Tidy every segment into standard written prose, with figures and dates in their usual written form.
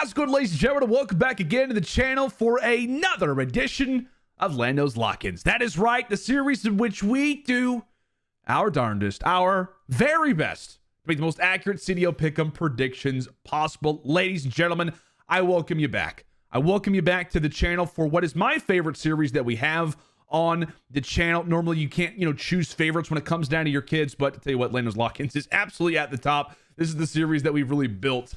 How's it going, ladies and gentlemen? Welcome back again to the channel for another edition of LandO's Lock-ins. That is right, the series in which we do our darndest, our very best to make the most accurate CDO pick'em predictions possible. Ladies and gentlemen, I welcome you back. I welcome you back to the channel for what is my favorite series that we have on the channel. Normally, you can't, choose favorites when it comes down to your kids, but to tell you what, LandO's Lock-ins is absolutely at the top. This is the series that we've really built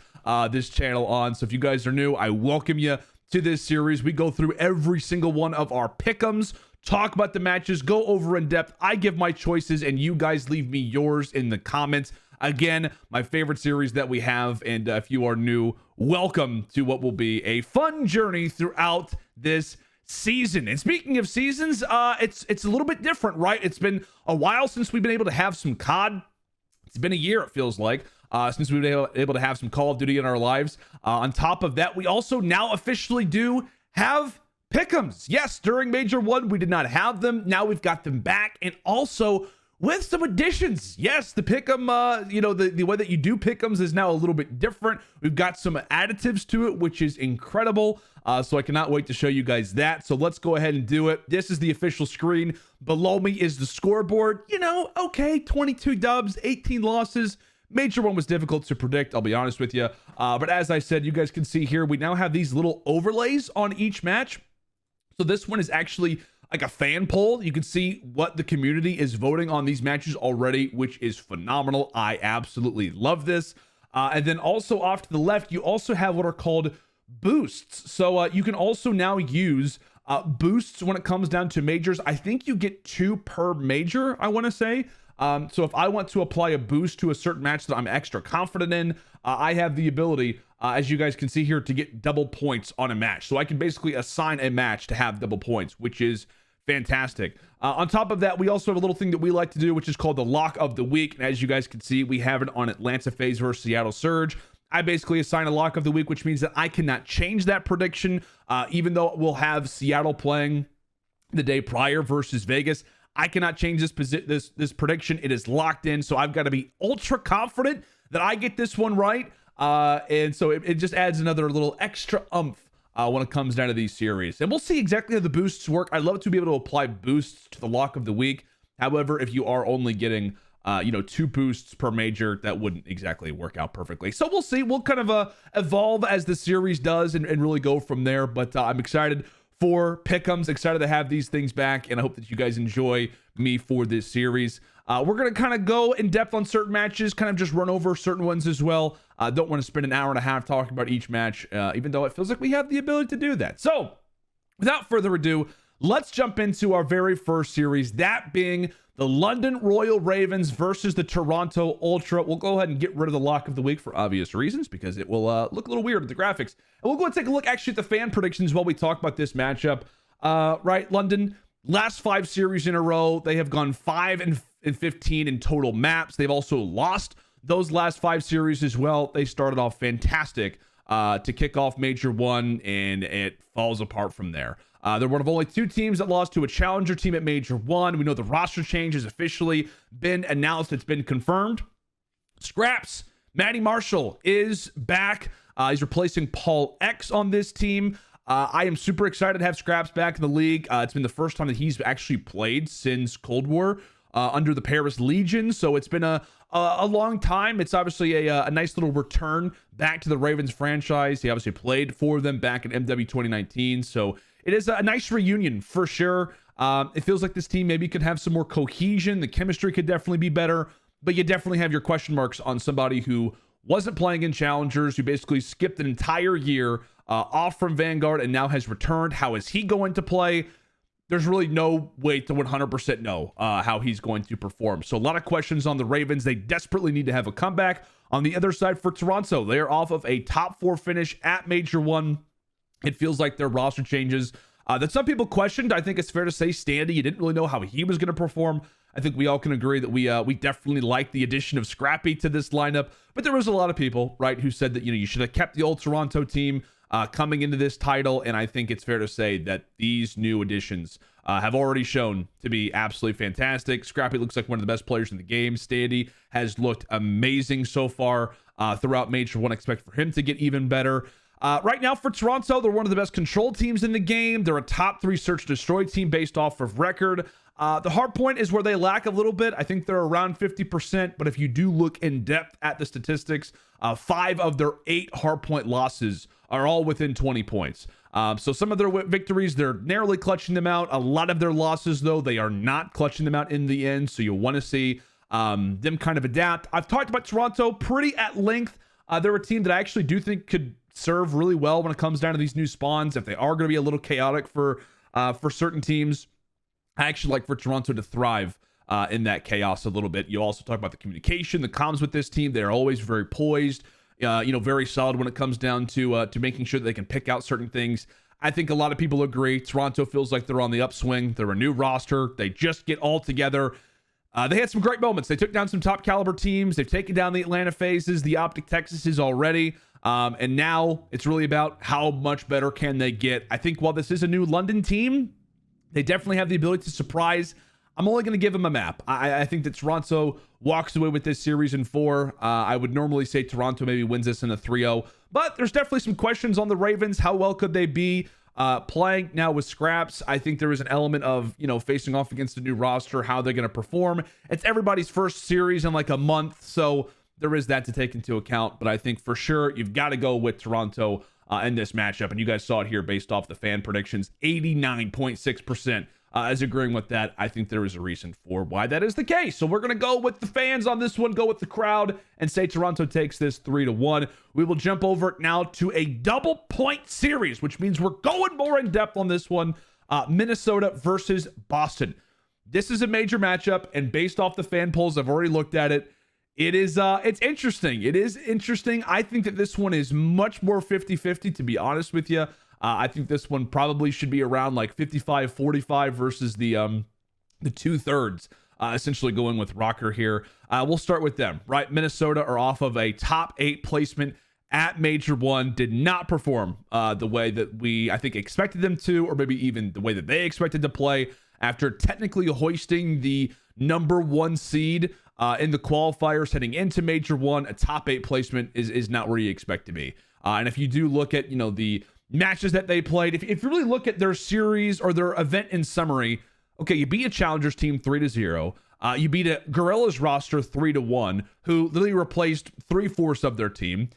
this channel on. So if you guys are new, I welcome you to this series. We go through every single one of our pick'ems, talk about the matches, go over in depth. I give my choices and you guys leave me yours in the comments. Again, my favorite series that we have. And if you are new, welcome to what will be a fun journey throughout this season. And speaking of seasons, it's a little bit different, right? It's been a while since we've been able to have some COD. It's been a year, it feels like, since we've been able to have some Call of Duty in our lives. On top of that, we also now officially do have pick'ems. Yes, during Major 1, we did not have them. Now we've got them back, and also with some additions. Yes, the pick'em, the way that you do pick'ems is now a little bit different. We've got some additives to it, which is incredible. So I cannot wait to show you guys that. So let's go ahead and do it. This is the official screen. Below me is the scoreboard. Okay, 22 dubs, 18 losses. Major 1 was difficult to predict, I'll be honest with you. But as I said, you guys can see here, we now have these little overlays on each match. So this one is actually like a fan poll. You can see what the community is voting on these matches already, which is phenomenal. I absolutely love this. And then also off to the left, you also have what are called boosts. So you can also now use boosts when it comes down to majors. I think you get 2 per major, I want to say. So if I want to apply a boost to a certain match that I'm extra confident in, I have the ability, as you guys can see here, to get double points on a match. So I can basically assign a match to have double points, which is fantastic. On top of that, we also have a little thing that we like to do, which is called the Lock of the Week. And as you guys can see, we have it on Atlanta FaZe versus Seattle Surge. I basically assign a Lock of the Week, which means that I cannot change that prediction, even though we'll have Seattle playing the day prior versus Vegas. I cannot change this prediction. It is locked in, so I've got to be ultra confident that I get this one right. And so it just adds another little extra oomph when it comes down to these series. And we'll see exactly how the boosts work. I'd love to be able to apply boosts to the Lock of the Week. However, if you are only getting 2 boosts per major, that wouldn't exactly work out perfectly. So we'll see. We'll kind of evolve as the series does and really go from there. But I'm excited for pick'ems, excited to have these things back, and I hope that you guys enjoy me for this series. We're going to kind of go in depth on certain matches, kind of just run over certain ones as well. Don't want to spend an hour and a half talking about each match, even though it feels like we have the ability to do that. So without further ado, let's jump into our very first series, that being the London Royal Ravens versus the Toronto Ultra. We'll go ahead and get rid of the Lock of the Week for obvious reasons, because it will look a little weird with the graphics. And we'll go and take a look actually at the fan predictions while we talk about this matchup. Right, London, last 5 series in a row, they have gone 5-15 in total maps. They've also lost those last 5 series as well. They started off fantastic to kick off Major 1, and it falls apart from there. They're one of only 2 teams that lost to a challenger team at Major 1. We know the roster change has officially been announced. It's been confirmed. Scraps, Matty Marshall is back. He's replacing Paul X on this team. I am super excited to have Scraps back in the league. It's been the first time that he's actually played since Cold War under the Paris Legion. So it's been a long time. It's obviously a nice little return back to the Ravens franchise. He obviously played for them back in MW 2019. So it is a nice reunion for sure. It feels like this team maybe could have some more cohesion. The chemistry could definitely be better, but you definitely have your question marks on somebody who wasn't playing in challengers, who basically skipped an entire year off from Vanguard and now has returned. How is he going to play? There's really no way to 100% know how he's going to perform. So a lot of questions on the Ravens. They desperately need to have a comeback. On the other side for Toronto, they're off of a top 4 finish at Major 1. It feels like their roster changes that some people questioned. I think it's fair to say Standy, you didn't really know how he was going to perform. I think we all can agree that we definitely like the addition of Scrappy to this lineup. But there was a lot of people, right, who said that, you should have kept the old Toronto team coming into this title. And I think it's fair to say that these new additions have already shown to be absolutely fantastic. Scrappy looks like one of the best players in the game. Standy has looked amazing so far throughout Major 1. Expect for him to get even better. Right now for Toronto, they're one of the best control teams in the game. They're a top 3 search destroy team based off of record. The hard point is where they lack a little bit. I think they're around 50%, but if you do look in depth at the statistics, 5 of their 8 hard point losses are all within 20 points. So some of their victories, they're narrowly clutching them out. A lot of their losses, though, they are not clutching them out in the end. So you'll want to see them kind of adapt. I've talked about Toronto pretty at length. They're a team that I actually do think could serve really well when it comes down to these new spawns. If they are going to be a little chaotic for certain teams, I actually like for Toronto to thrive in that chaos a little bit. You also talk about the communication, the comms with this team. They're always very poised, very solid when it comes down to making sure that they can pick out certain things. I think a lot of people agree. Toronto feels like they're on the upswing. They're a new roster. They just get all together. They had some great moments. They took down some top caliber teams. They've taken down the Atlanta phases, the OpTic Texases already. And now it's really about how much better can they get. I think while this is a new London team, they definitely have the ability to surprise. I'm only going to give them a map. I think that Toronto walks away with this series in 4. I would normally say Toronto maybe wins this in a 3-0. But there's definitely some questions on the Ravens. How well could they be playing now with scraps? I think there is an element of, facing off against a new roster, how they're going to perform. It's everybody's first series in like a month. So there is that to take into account. But I think for sure you've got to go with Toronto in this matchup. And you guys saw it here based off the fan predictions. 89.6% is agreeing with that. I think there is a reason for why that is the case. So we're going to go with the fans on this one, go with the crowd, and say Toronto takes this 3-1. We will jump over now to a double point series, which means we're going more in depth on this one. Minnesota versus Boston. This is a major matchup, and based off the fan polls, I've already looked at it. It's interesting. It is interesting. I think that this one is much more 50-50, to be honest with you. I think this one probably should be around like 55-45 versus the 2/3, essentially going with Rocker here. We'll start with them, right? Minnesota are off of a top 8 placement at Major 1, did not perform the way that I think expected them to, or maybe even the way that they expected to play after technically hoisting the number 1 seed in the qualifiers heading into Major 1. A top 8 placement is not where you expect to be. And if you do look at, the matches that they played, if you really look at their series or their event in summary, okay, you beat a Challengers team 3-0. You beat a Gorillas roster 3-1, who literally replaced 3/4 of their team.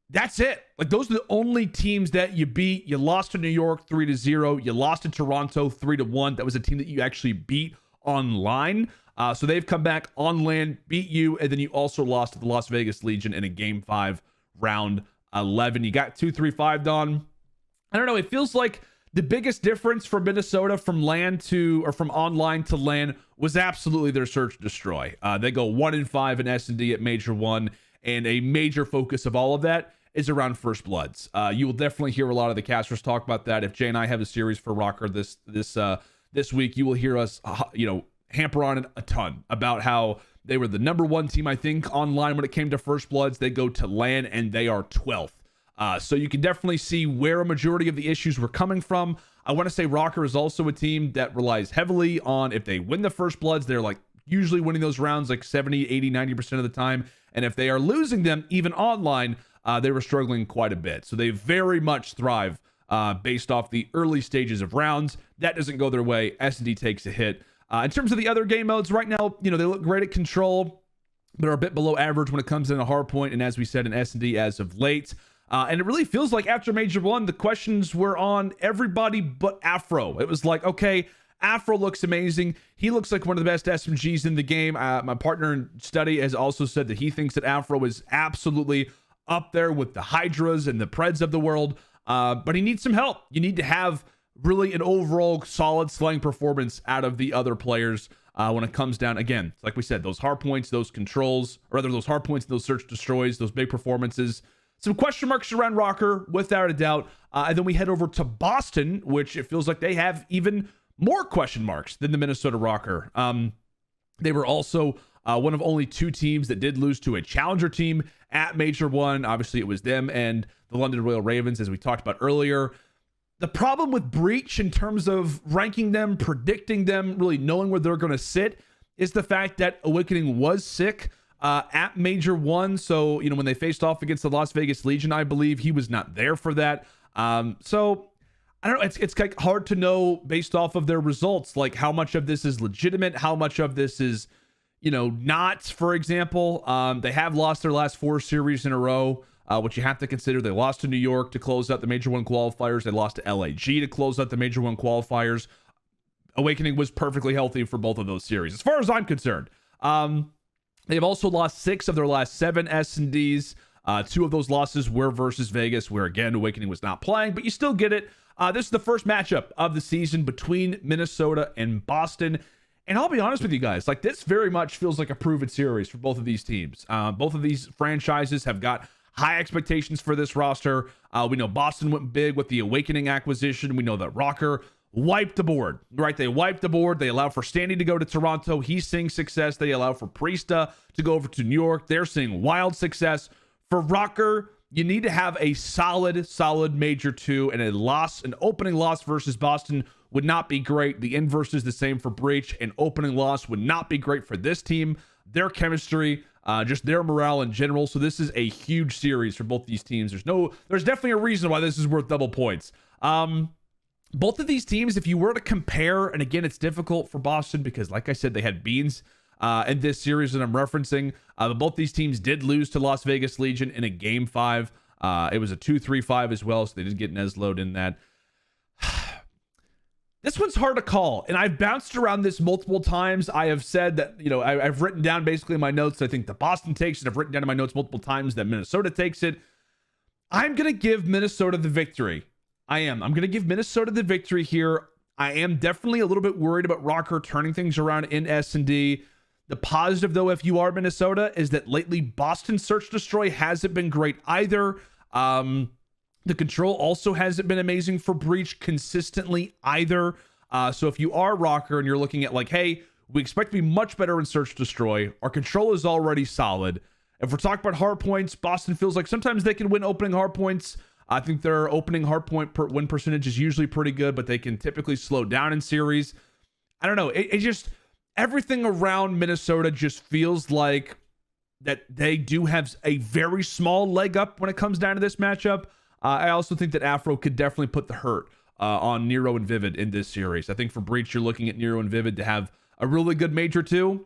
That's it. Like, those are the only teams that you beat. You lost to New York 3-0. You lost to Toronto 3-1. That was a team that you actually beat online. So they've come back on land, beat you, and then you also lost to the Las Vegas Legion in a Game 5, round 11. You got 2-3-5 on. I don't know. It feels like the biggest difference for Minnesota from online to LAN was absolutely their search destroy. They go 1-5 in S&D at Major 1, and a major focus of all of that is around First Bloods. You will definitely hear a lot of the casters talk about that. If Jay and I have a series for Rocker this week, you will hear us, hamper on it a ton about how they were the number 1 team, I think, online when it came to First Bloods. They go to LAN and they are 12th. So you can definitely see where a majority of the issues were coming from. I want to say Rocker is also a team that relies heavily on, if they win the First Bloods, they're like usually winning those rounds like 70, 80, 90% of the time. And if they are losing them, even online, they were struggling quite a bit. So they very much thrive based off the early stages of rounds. That doesn't go their way. S&D takes a hit. In terms of the other game modes, right now, they look great at control. They're a bit below average when it comes in a hard point, and as we said, in S&D as of late. And it really feels like after Major 1, the questions were on everybody but Afro. It was like, okay, Afro looks amazing. He looks like one of the best SMGs in the game. My partner in study has also said that he thinks that Afro is absolutely up there with the Hydras and the Preds of the world. But he needs some help. You need to have really an overall solid slaying performance out of the other players when it comes down, again, like we said, those hard points, those controls, or rather those hard points, those search destroys, those big performances. Some question marks around Rocker, without a doubt. And then we head over to Boston, which it feels like they have even more question marks than the Minnesota Rocker. They were also one of only 2 teams that did lose to a challenger team at Major 1. Obviously, it was them and the London Royal Ravens, as we talked about earlier. The problem with Breach in terms of ranking them, predicting them, really knowing where they're going to sit, is the fact that Awakening was sick. at Major 1. So, when they faced off against the Las Vegas Legion, I believe he was not there for that. So I don't know. It's like hard to know based off of their results, like how much of this is legitimate, how much of this is, not. For example, they have lost their last 4 series in a row, which you have to consider. They lost to New York to close out the Major 1 qualifiers. They lost to LAG to close out the Major 1 qualifiers. Awakening was perfectly healthy for both of those series, as far as I'm concerned. They've also lost 6 of their last 7 S&Ds. 2 of those losses were versus Vegas, where again, Awakening was not playing, but you still get it. This is the first matchup of the season between Minnesota and Boston. And I'll be honest with you guys, like, this very much feels like a prove-it series for both of these teams. Both of these franchises have got high expectations for this roster. We know Boston went big with the Awakening acquisition. We know that Rocker wiped the board, right? They wiped the board. They allowed for Standy to go to Toronto. He's seeing success. They allowed for Priesta to go over to New York. They're seeing wild success. For Rocker, you need to have a solid Major 2, and an opening loss versus Boston would not be great. The inverse is the same for Breach. An opening loss would not be great for this team, their chemistry, just their morale in general. So this is a huge series for both these teams. There's definitely a reason why this is worth double points. Both of these teams, if you were to compare, and again, it's difficult for Boston because, like I said, they had beans in this series that I'm referencing. But both these teams did lose to Las Vegas Legion in a Game 5. It was a 2-3-5 as well, so they did get NYSL in that. This one's hard to call, and I've bounced around this multiple times. I have said that, I've written down basically in my notes, I think the Boston takes it. I've written down in my notes multiple times that Minnesota takes it. I'm going to give Minnesota the victory. I'm going to give Minnesota the victory here. I am definitely a little bit worried about Rocker turning things around in S&D. The positive, though, if you are Minnesota, is that lately Boston Search Destroy hasn't been great either. The control also hasn't been amazing for Breach consistently either. So if you are Rocker and you're looking at like, hey, we expect to be much better in Search Destroy. Our control is already solid. If we're talking about hard points, Boston feels like sometimes they can win opening hard points. I think their opening hard point per win percentage is usually pretty good, but they can typically slow down in series. I don't know. It just, everything around Minnesota just feels like that they do have a very small leg up when it comes down to this matchup. I also think that Afro could definitely put the hurt on Nero and Vivid in this series. I think for Breach, you're looking at Nero and Vivid to have a really good Major 2.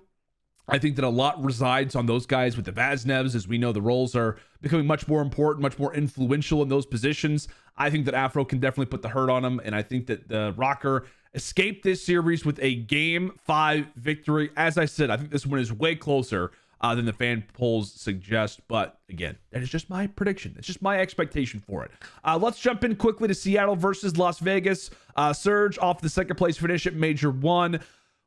I think that a lot resides on those guys with the Vaznevs. As we know, the roles are becoming much more important, much more influential in those positions. I think that Afro can definitely put the hurt on them, and I think that the Rocker escaped this series with a Game 5 victory. As I said, I think this one is way closer than the fan polls suggest, but again, that is just my prediction. It's just my expectation for it. Let's jump in quickly to Seattle versus Las Vegas. Surge off the second place finish at Major 1.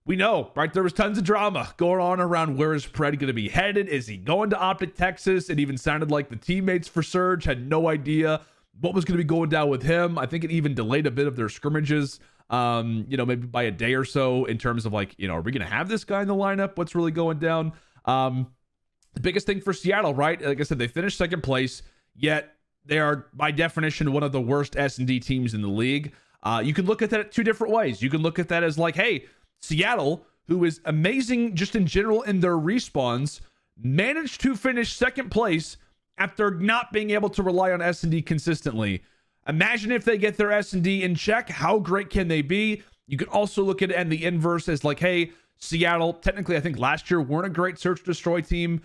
We know, right? There was tons of drama going on around where is Pred going to be headed? Is he going to OpTic Texas? It even sounded like the teammates for Surge had no idea what was going to be going down with him. I think it even delayed a bit of their scrimmages, maybe by a day or so in terms of like, are we going to have this guy in the lineup? What's really going down? The biggest thing for Seattle, right? Like I said, they finished second place, yet they are, by definition, one of the worst S&D teams in the league. You can look at that 2 different ways. You can look at that as like, hey, Seattle, who is amazing just in general in their respawns, managed to finish second place after not being able to rely on S&D consistently. Imagine if they get their S&D in check, how great can they be? You can also look at it and the inverse as like, hey, Seattle, technically, I think last year weren't a great Search Destroy team.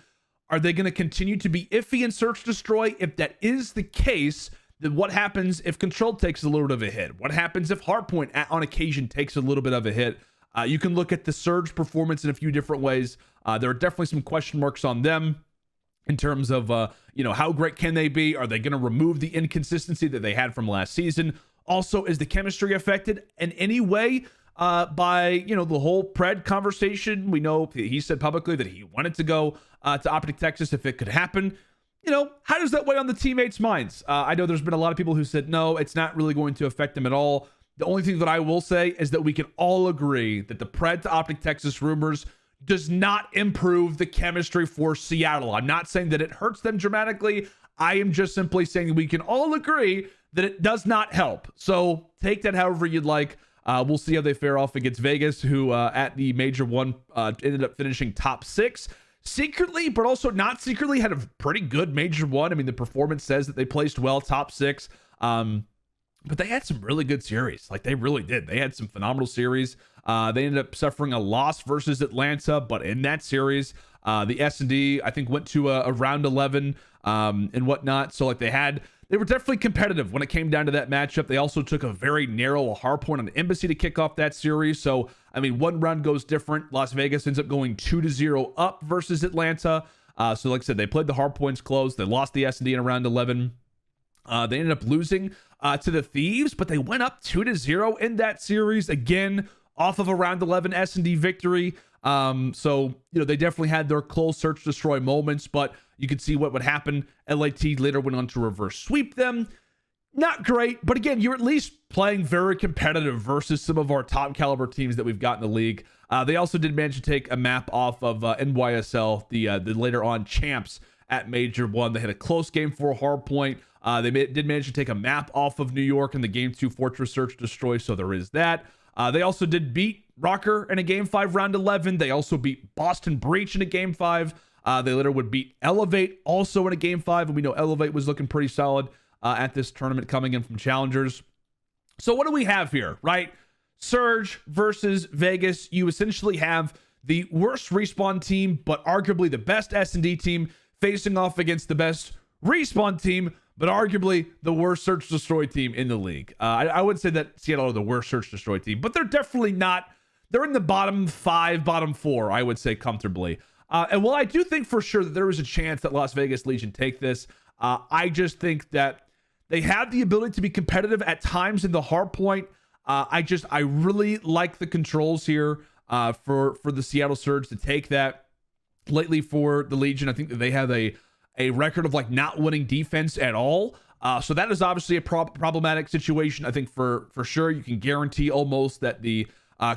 Are they going to continue to be iffy in Search Destroy? If that is the case, then what happens if Control takes a little bit of a hit? What happens if Hardpoint on occasion takes a little bit of a hit? You can look at the Surge performance in a few different ways. There are definitely some question marks on them in terms of, how great can they be? Are they going to remove the inconsistency that they had from last season? Also, is the chemistry affected in any way by, the whole Pred conversation? We know he said publicly that he wanted to go to OpTic Texas if it could happen. How does that weigh on the teammates' minds? I know there's been a lot of people who said, no, it's not really going to affect them at all. The only thing that I will say is that we can all agree that the Pred to OpTic Texas rumors does not improve the chemistry for Seattle. I'm not saying that it hurts them dramatically. I am just simply saying we can all agree that it does not help. So take that however you'd like. We'll see how they fare off against Vegas, who at the Major 1 ended up finishing top 6. secretly, but also not secretly, had a pretty good Major 1. I mean, the performance says that they placed well, top 6. But they had some really good series. Like, they really did. They had some phenomenal series. They ended up suffering a loss versus Atlanta, but in that series, the S&D, I think, went to a round 11 and whatnot. So, like, they were definitely competitive when it came down to that matchup. They also took a very narrow hard point on the Embassy to kick off that series. So, I mean, one round goes different. Las Vegas ends up going 2-0 up versus Atlanta. So, like I said, they played the hard points close. They lost the S&D in around 11. They ended up losing to the Thieves, but they went up 2-0 in that series, again, off of a round 11 S&D victory. So, you know, they definitely had their close search destroy moments, but you could see what would happen. LAT later went on to reverse sweep them. Not great, but again, you're at least playing very competitive versus some of our top caliber teams that we've got in the league. They also did manage to take a map off of NYSL, the later on champs at Major 1. They had a close game for a hard point. They did manage to take a map off of New York in the Game 2 Fortress Search Destroy, so there is that. They also did beat Rocker in a Game 5 round 11. They also beat Boston Breach in a Game 5. They later would beat Elevate also in a Game 5, and we know Elevate was looking pretty solid at this tournament coming in from Challengers. So what do we have here, right? Surge versus Vegas. You essentially have the worst respawn team, but arguably the best S&D team facing off against the best respawn team, but arguably the worst search destroy team in the league. I would say that Seattle are the worst search destroy team, but they're definitely not. They're in the bottom 5, bottom 4, I would say comfortably. And while I do think for sure that there is a chance that Las Vegas Legion take this, I just think that they have the ability to be competitive at times in the hard point. I really like the controls here for the Seattle Surge to take that. Lately for the Legion, I think that they have a record of like not winning defense at all. So that is obviously a problematic situation. I think for sure you can guarantee almost that the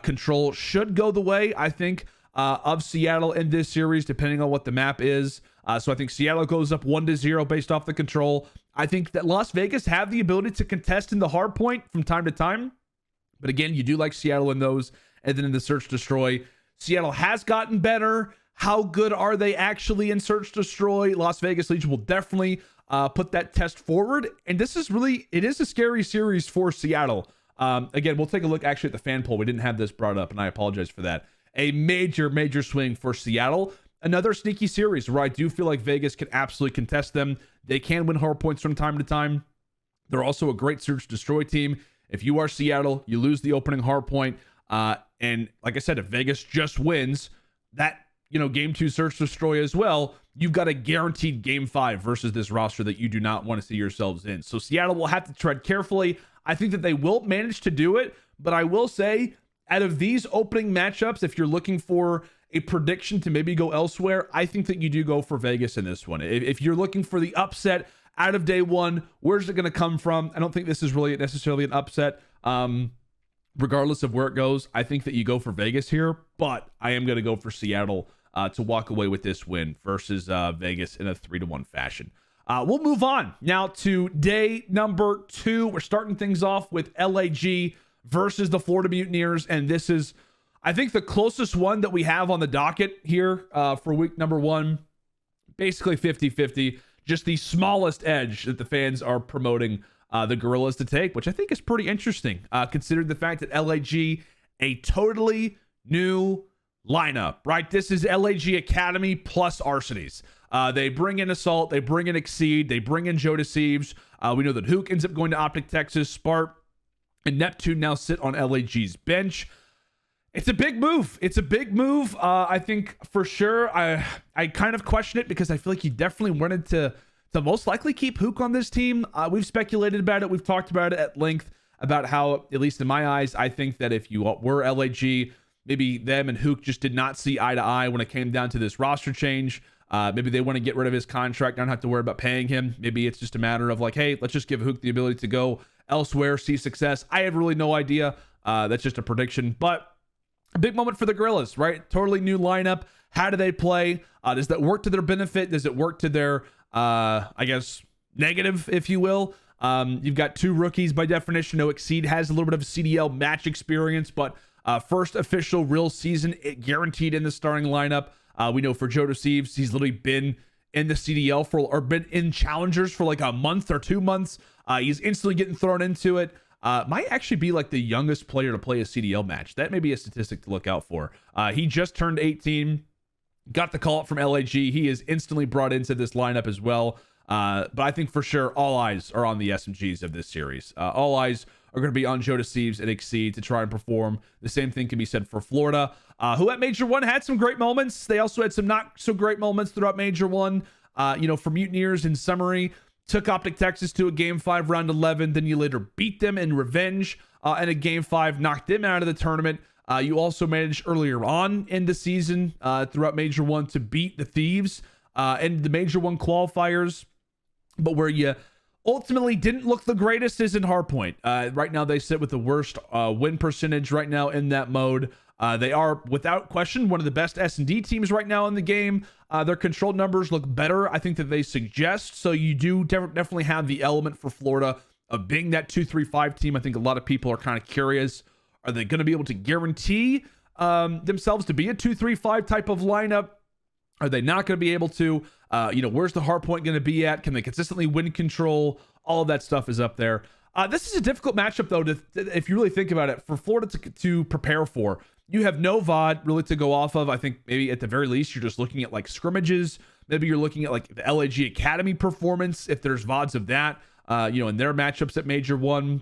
control should go the way, I think, of Seattle in this series, depending on what the map is. So I think Seattle goes up 1-0 based off the control. I think that Las Vegas have the ability to contest in the hard point from time to time. But again, you do like Seattle in those. And then in the Search Destroy, Seattle has gotten better. How good are they actually in Search Destroy? Las Vegas Legion will definitely put that test forward. And this is it is a scary series for Seattle. Again, we'll take a look actually at the fan poll. We didn't have this brought up, and I apologize for that. A major swing for Seattle. Another sneaky series where I do feel like Vegas can absolutely contest them. They can win hard points from time to time. They're also a great Search Destroy team. If you are Seattle, you lose the opening hard point. And like I said, if Vegas just wins that, Game 2 Search Destroy as well, you've got a guaranteed Game 5 versus this roster that you do not want to see yourselves in. So Seattle will have to tread carefully. I think that they will manage to do it, but I will say, out of these opening matchups, if you're looking for a prediction to maybe go elsewhere, I think that you do go for Vegas in this one. If you're looking for the upset out of day one, where's it going to come from? I don't think this is really necessarily an upset. Regardless of where it goes, I think that you go for Vegas here, but I am going to go for Seattle to walk away with this win versus Vegas in a 3-1 fashion. We'll move on now to day number 2. We're starting things off with LAG versus the Florida Mutineers, and this is, I think, the closest one that we have on the docket here for week number 1. Basically 50-50, just the smallest edge that the fans are promoting the Gorillas to take, which I think is pretty interesting, considering the fact that LAG, a totally new lineup, right? This is LAG Academy plus Arsenes. They bring in Assault, they bring in Exceed, they bring in Joe Deceives. We know that Hook ends up going to OpTic Texas, Spart and Neptune now sit on LAG's bench. It's a big move. I think for sure. I kind of question it because I feel like you definitely wanted to most likely keep Hook on this team. We've speculated about it. We've talked about it at length about how, at least in my eyes, I think that if you were LAG, maybe them and Hook just did not see eye to eye when it came down to this roster change. Maybe they want to get rid of his contract, not have to worry about paying him. Maybe it's just a matter of like, hey, let's just give Hook the ability to go elsewhere, see success. I have really no idea. That's just a prediction, but a big moment for the Gorillas, right? Totally new lineup. How do they play? Does that work to their benefit? Does it work to their, I guess, negative, if you will? You've got 2 rookies by definition. No, Exceed has a little bit of a CDL match experience, but first official real season, it guaranteed in the starting lineup. We know for Joe DeCeves, he's literally been in the CDL or been in challengers for like a month or 2 months. He's instantly getting thrown into it. Might actually be like the youngest player to play a CDL match. That may be a statistic to look out for. He just turned 18, got the call up from LAG. He is instantly brought into this lineup as well. But I think for sure all eyes are on the SMGs of this series. All eyes are going to be on Joe DeCeves and Exceed to try and perform. The same thing can be said for Florida, who at Major 1 had some great moments. They also had some not so great moments throughout Major 1. For Mutineers, in summary, took OpTic Texas to a Game 5 round 11. Then you later beat them in revenge and a Game 5, knocked them out of the tournament. You also managed earlier on in the season throughout Major 1 to beat the Thieves in the Major 1 qualifiers. But where you ultimately didn't look the greatest is in Hardpoint. Right now, they sit with the worst win percentage right now in that mode. They are, without question, one of the best S&D teams right now in the game. Their control numbers look better, I think, that they suggest. So you do definitely have the element for Florida of being that 2-3-5 team. I think a lot of people are kind of curious. Are they going to be able to guarantee themselves to be a 2-3-5 type of lineup? Are they not going to be able to? Where's the hard point going to be at? Can they consistently win control? All of that stuff is up there. This is a difficult matchup, though, if you really think about it, for Florida to prepare for. You have no VOD really to go off of. I think maybe at the very least, you're just looking at like scrimmages. Maybe you're looking at like the LAG Academy performance, if there's VODs of that, in their matchups at Major 1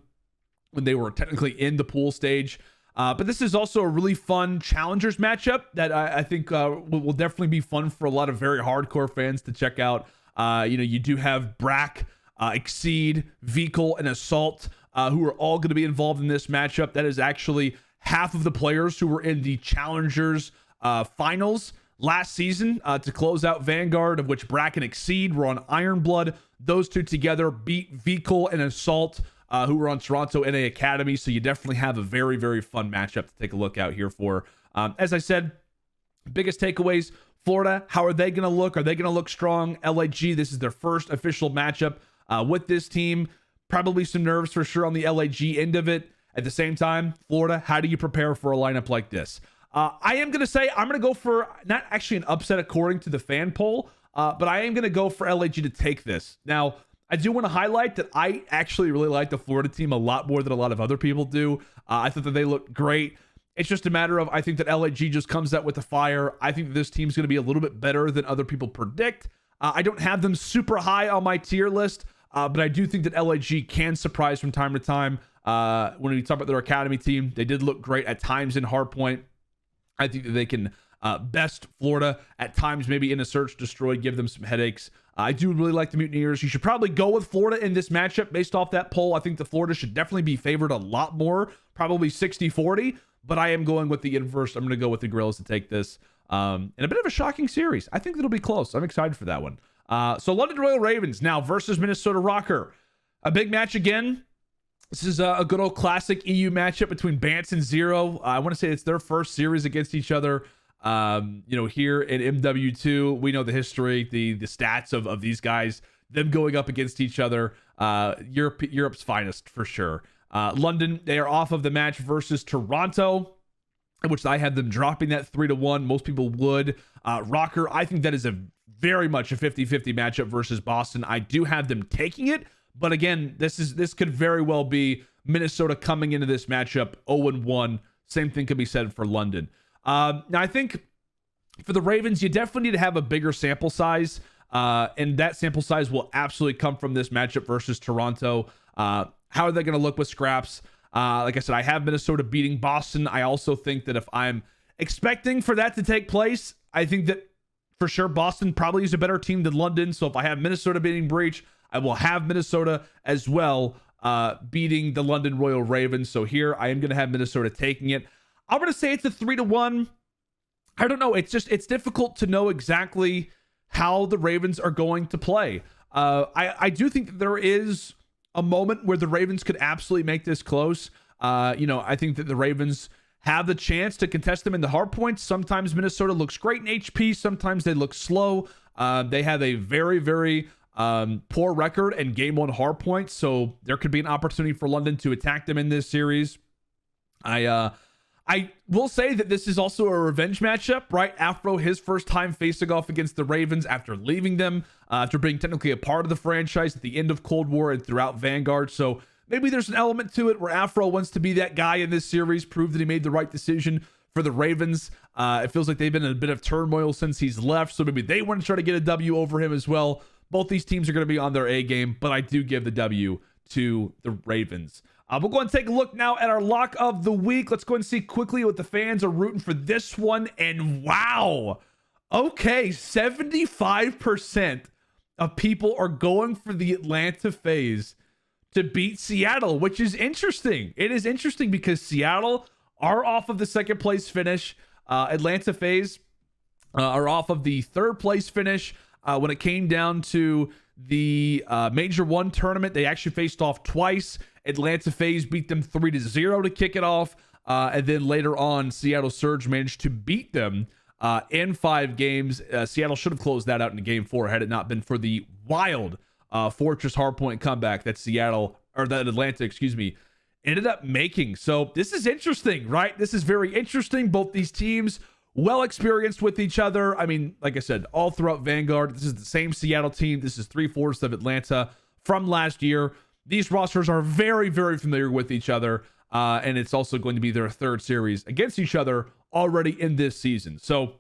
when they were technically in the pool stage. But this is also a really fun challengers matchup that I think will definitely be fun for a lot of very hardcore fans to check out. You do have Brack, Exceed, Vehicle, and Assault, who are all going to be involved in this matchup. That is actually half of the players who were in the challengers finals last season to close out Vanguard, of which Brack and Exceed were on Iron Blood. Those two together beat Vehicle and Assault, who were on Toronto NA Academy. So you definitely have a very, very fun matchup to take a look out here for. As I said, biggest takeaways, Florida, how are they going to look? Are they going to look strong? LAG, this is their first official matchup with this team. Probably some nerves for sure on the LAG end of it. At the same time, Florida, how do you prepare for a lineup like this? I am going to say I'm going to go for not actually an upset according to the fan poll, but I am going to go for LAG to take this. Now, I do want to highlight that I actually really like the Florida team a lot more than a lot of other people do. I thought that they looked great. It's just a matter of, I think that LAG just comes out with the fire. I think that this team's going to be a little bit better than other people predict. I don't have them super high on my tier list, but I do think that LAG can surprise from time to time. When we talk about their academy team, they did look great at times in Hardpoint. I think that they can best Florida at times, maybe in a search destroy, give them some headaches. I do really like the Mutineers. You should probably go with Florida in this matchup based off that poll. I think the Florida should definitely be favored a lot more, probably 60-40, but I am going with the inverse. I'm going to go with the Gorillas to take this in a bit of a shocking series. I think it'll be close. I'm excited for that one. So London Royal Ravens now versus Minnesota Rocker. A big match again. This is a good old classic EU matchup between Bance and Zero. I want to say it's their first series against each other. Here in MW2, we know the history, the stats of these guys, them going up against each other. Europe's finest for sure. London, they are off of the match versus Toronto, which I had them dropping that 3-1. Most people would. Rocker, I think that is a very much a 50-50 matchup versus Boston. I do have them taking it. But again, this could very well be Minnesota coming into this matchup 0-1. Same thing could be said for London. Now, I think for the Ravens, you definitely need to have a bigger sample size. And that sample size will absolutely come from this matchup versus Toronto. How are they going to look with scraps? Like I said, I have Minnesota beating Boston. I also think that if I'm expecting for that to take place, I think that for sure Boston probably is a better team than London. So if I have Minnesota beating Breach, I will have Minnesota as well beating the London Royal Ravens. So here I am going to have Minnesota taking it. I'm going to say it's a 3-1. I don't know. It's difficult to know exactly how the Ravens are going to play. I do think that there is a moment where the Ravens could absolutely make this close. I think that the Ravens have the chance to contest them in the hard points. Sometimes Minnesota looks great in HP. Sometimes they look slow. They have a very, very poor record and game 1 hard points. So there could be an opportunity for London to attack them in this series. I I will say that this is also a revenge matchup, right? Afro, his first time facing off against the Ravens after leaving them, after being technically a part of the franchise at the end of Cold War and throughout Vanguard. So maybe there's an element to it where Afro wants to be that guy in this series, prove that he made the right decision for the Ravens. It feels like they've been in a bit of turmoil since he's left, so maybe they want to try to get a W over him as well. Both these teams are going to be on their A game, but I do give the W to the Ravens. We'll go and take a look now at our lock of the week. Let's go and see quickly what the fans are rooting for this one. And wow, okay, 75% of people are going for the Atlanta FaZe to beat Seattle, which is interesting. It is interesting because Seattle are off of the second place finish. Atlanta FaZe are off of the third place finish. When it came down to the Major 1 tournament, they actually faced off twice. Atlanta FaZe beat them 3-0 to kick it off. And then later on, Seattle Surge managed to beat them in 5 games. Seattle should have closed that out in game 4 had it not been for the wild Fortress Hardpoint comeback that Atlanta, ended up making. So this is interesting, right? This is very interesting. Both these teams well experienced with each other. I mean, like I said, all throughout Vanguard, this is the same Seattle team. This is 3/4 of Atlanta from last year. These rosters are very, very familiar with each other. And it's also going to be their third series against each other already in this season. So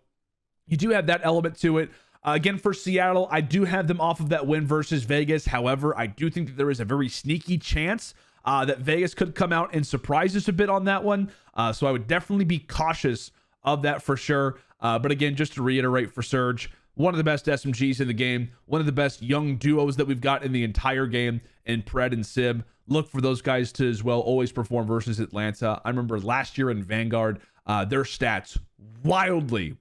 you do have that element to it. Again, for Seattle, I do have them off of that win versus Vegas. However, I do think that there is a very sneaky chance that Vegas could come out and surprise us a bit on that one. So I would definitely be cautious of that for sure. But again, just to reiterate for Surge, one of the best SMGs in the game, one of the best young duos that we've got in the entire game, in Pred and Sim. Look for those guys to as well always perform versus Atlanta. I remember last year in Vanguard, their stats wildly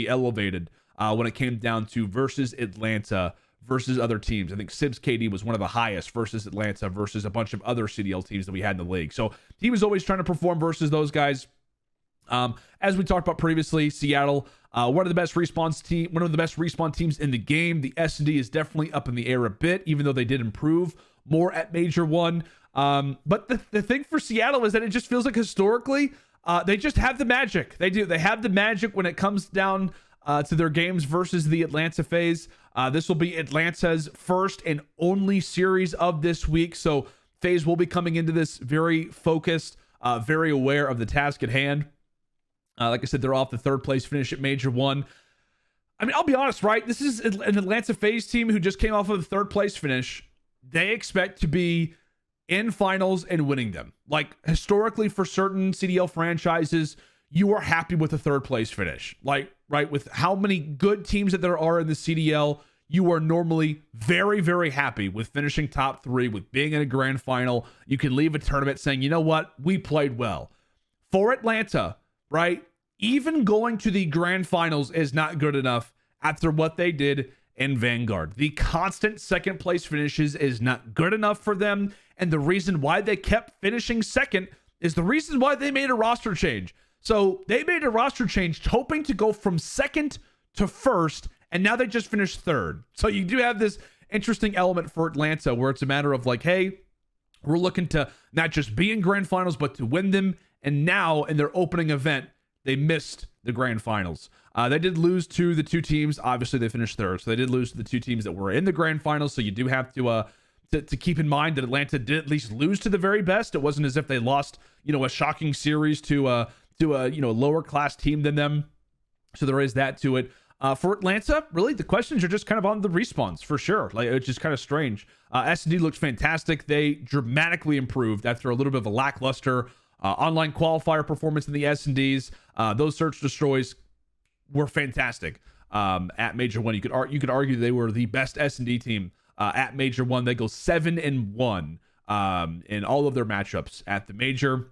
elevated when it came down to versus Atlanta versus other teams. I think Sib's KD was one of the highest versus Atlanta versus a bunch of other CDL teams that we had in the league. So team is always trying to perform versus those guys. As we talked about previously, Seattle, one of the best respawn teams in the game. The S&D is definitely up in the air a bit, even though they did improve more at Major 1. But the thing for Seattle is that it just feels like historically, they just have the magic. They do. They have the magic when it comes down to their games versus the Atlanta FaZe. This will be Atlanta's first and only series of this week. So FaZe will be coming into this very focused, very aware of the task at hand. Like I said, they're off the third place finish at Major 1. I mean, I'll be honest, right? This is an Atlanta FaZe team who just came off of the third place finish. They expect to be in finals and winning them. Like, historically, for certain CDL franchises, you are happy with a third place finish. Like, right, with how many good teams that there are in the CDL, you are normally very, very happy with finishing top 3, with being in a grand final. You can leave a tournament saying, you know what, we played well. For Atlanta, right, even going to the grand finals is not good enough after what they did in Vanguard. The constant second place finishes is not good enough for them. And the reason why they kept finishing second is the reason why they made a roster change. So they made a roster change hoping to go from second to first, and now they just finished third. So you do have this interesting element for Atlanta where it's a matter of like, hey, we're looking to not just be in grand finals, but to win them. And now in their opening event, they missed the grand finals. They did lose to the 2 teams. Obviously, they finished third. So they did lose to the 2 teams that were in the grand finals. So you do have to keep in mind that Atlanta did at least lose to the very best. It wasn't as if they lost, a shocking series to a lower class team than them. So there is that to it. For Atlanta, really, the questions are just kind of on the respawns for sure. Like, it's just kind of strange. S&D looked fantastic. They dramatically improved after a little bit of a lackluster online qualifier performance in the S&Ds. Those search destroys were fantastic at Major 1. You could argue they were the best S&D team at Major 1. They go 7-1 in all of their matchups at the Major.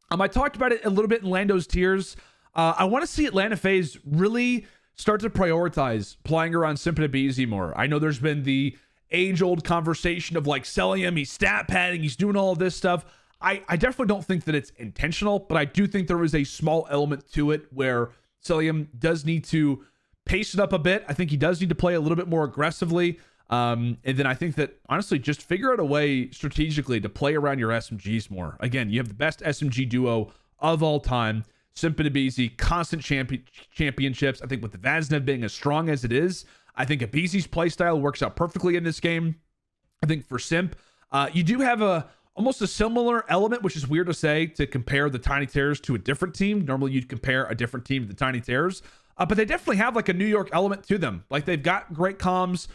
I talked about it a little bit in LandO's tiers. I want to see Atlanta FaZe really start to prioritize playing around Simpanabeezy more. I know there's been the age-old conversation of like selling him, he's stat padding, he's doing all of this stuff. I definitely don't think that it's intentional, but I do think there is a small element to it where Cilium does need to pace it up a bit. I think he does need to play a little bit more aggressively. And then I think that, honestly, just figure out a way strategically to play around your SMGs more. Again, you have the best SMG duo of all time. Simp and Abizi, constant championships. I think with the Vaznev being as strong as it is, I think Abizi's playstyle works out perfectly in this game. I think for Simp, you do have almost a similar element, which is weird to say, to compare the Tiny Terrors to a different team. Normally you'd compare a different team to the Tiny Terrors, but they definitely have like a New York element to them. Like they've got great comms,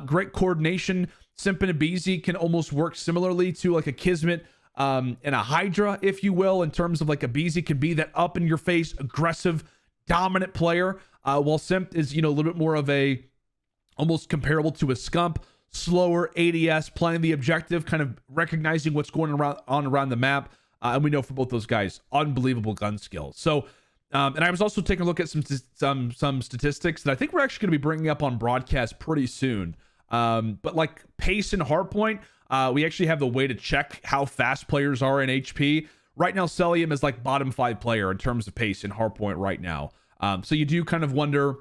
great coordination. Simp and Abizi can almost work similarly to like a Kismet and a Hydra, if you will, in terms of like Abizi can be that up in your face, aggressive, dominant player, while Simp is, a little bit more of a almost comparable to a Scump, slower ADS, playing the objective, kind of recognizing what's going on around the map. And we know for both those guys, unbelievable gun skills. So, and I was also taking a look at some statistics that I think we're actually going to be bringing up on broadcast pretty soon. But like pace and hardpoint, we actually have the way to check how fast players are in HP. Right now, Celium is like bottom 5 player in terms of pace and hardpoint right now. So you do kind of wonder,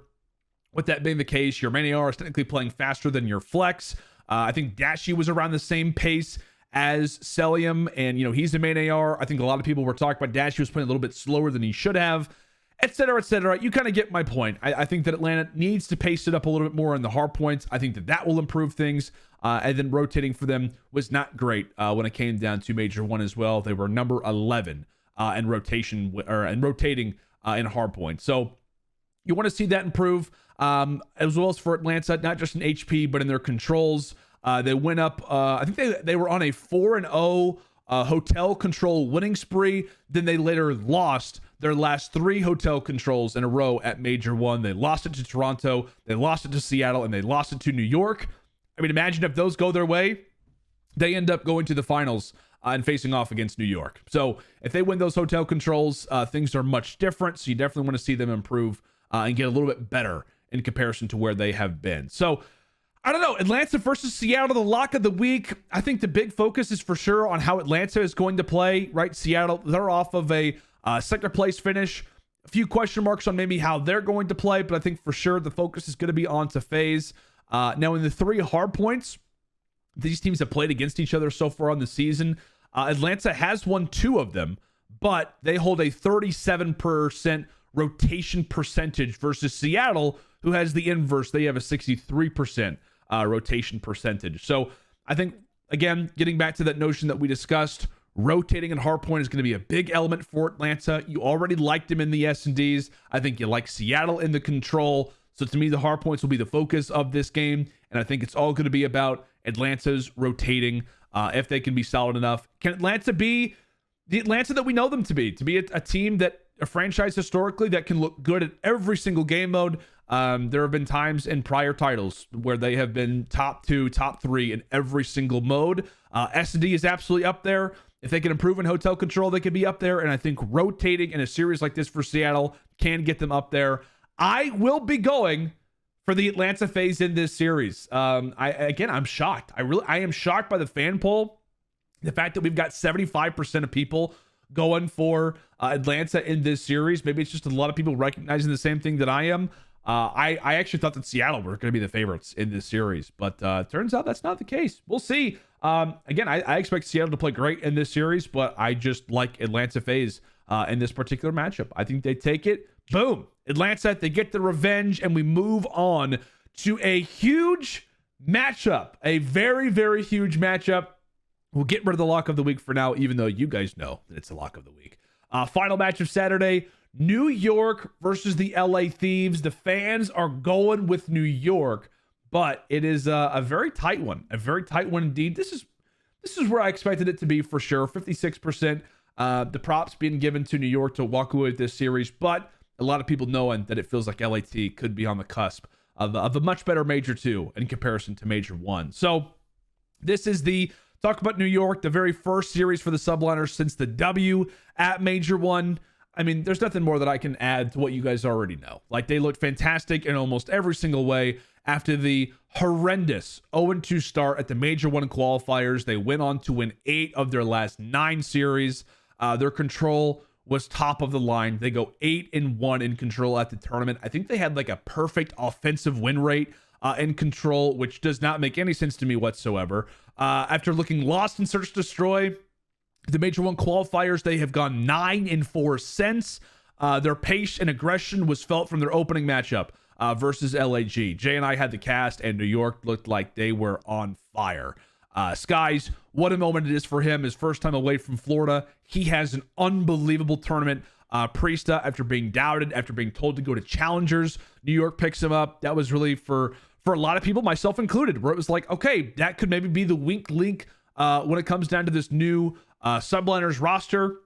with that being the case, your main AR is technically playing faster than your flex. I think Dashy was around the same pace as Celium, and he's the main AR. I think a lot of people were talking about Dashy was playing a little bit slower than he should have, etc., etc. You kind of get my point. I think that Atlanta needs to pace it up a little bit more in the hard points. I think that will improve things. And then rotating for them was not great when it came down to Major 1 as well. They were number 11 in rotating in hard points. So you want to see that improve, as well as for Atlanta, not just in HP, but in their controls. They went up, I think they were on a 4-0 hotel control winning spree. Then they later lost their last 3 hotel controls in a row at Major 1. They lost it to Toronto, they lost it to Seattle, and they lost it to New York. I mean, imagine if those go their way, they end up going to the finals and facing off against New York. So if they win those hotel controls, things are much different. So you definitely want to see them improve and get a little bit better in comparison to where they have been. So I don't know, Atlanta versus Seattle, the lock of the week. I think the big focus is for sure on how Atlanta is going to play, right? Seattle, they're off of a second place finish. A few question marks on maybe how they're going to play, but I think for sure the focus is going to be on to FaZe. Now in the 3 hard points, these teams have played against each other so far on the season. Atlanta has won 2 of them, but they hold a 37% rotation percentage versus Seattle, who has the inverse. They have a 63% rotation percentage. So I think, again, getting back to that notion that we discussed, rotating in hardpoint is going to be a big element for Atlanta. You already liked them in the S&Ds. I think you like Seattle in the control. So to me, the hardpoints will be the focus of this game. And I think it's all going to be about Atlanta's rotating, if they can be solid enough. Can Atlanta be the Atlanta that we know them to be a team that, a franchise historically that can look good at every single game mode? There have been times in prior titles where they have been top 2, top 3 in every single mode. S&D is absolutely up there. If they can improve in hotel control, they could be up there. And I think rotating in a series like this for Seattle can get them up there. I will be going for the Atlanta FaZe in this series. I'm shocked. I am shocked by the fan poll. The fact that we've got 75% of people going for Atlanta in this series. Maybe it's just a lot of people recognizing the same thing that I am. I actually thought that Seattle were going to be the favorites in this series, but turns out that's not the case. We'll see. Again, I expect Seattle to play great in this series, but I just like Atlanta FaZe in this particular matchup. I think they take it. Boom. Atlanta, they get the revenge, and we move on to a huge matchup. A very, very huge matchup. We'll get rid of the lock of the week for now, even though you guys know that it's the lock of the week. Final match of Saturday, New York versus the LA Thieves. The fans are going with New York, but it is a very tight one. A very tight one indeed. This is where I expected it to be for sure. 56%. The props being given to New York to walk away with this series, but a lot of people knowing that it feels like LAT could be on the cusp of a much better Major 2 in comparison to Major 1. So this is talk about New York, the very first series for the Subliners since the W at Major 1. I mean, there's nothing more that I can add to what you guys already know. Like, they looked fantastic in almost every single way after the horrendous 0-2 start at the Major 1 qualifiers. They went on to win 8 of their last 9 series. Their control was top of the line. They go 8-1 in control at the tournament. I think they had like a perfect offensive win rate in control, which does not make any sense to me whatsoever. After looking lost in Search Destroy, The Major 1 qualifiers, they have gone 9-4 since. Their pace and aggression was felt from their opening matchup versus LAG. Jay and I had the cast, and New York looked like they were on fire. Skies, what a moment it is for him. His first time away from Florida. He has an unbelievable tournament. Priesta, after being doubted, after being told to go to challengers, New York picks him up. That was really for a lot of people, myself included, where it was like, okay, that could maybe be the weak link when it comes down to this new Subliners roster.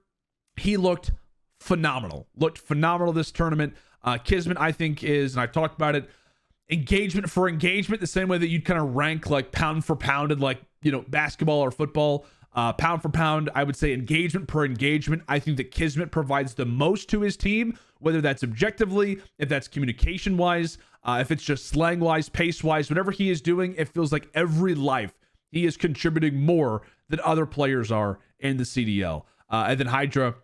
He looked phenomenal. This tournament. Kismet, I think, is, and I've talked about it, engagement for engagement, the same way that you'd kind of rank like pound for pound in like, basketball or football. Pound for pound, I would say engagement per engagement. I think that Kismet provides the most to his team, whether that's objectively, if that's communication wise, if it's just slang wise, pace wise, whatever he is doing, it feels like every life he is contributing more than other players are in the CDL. And then Hydra,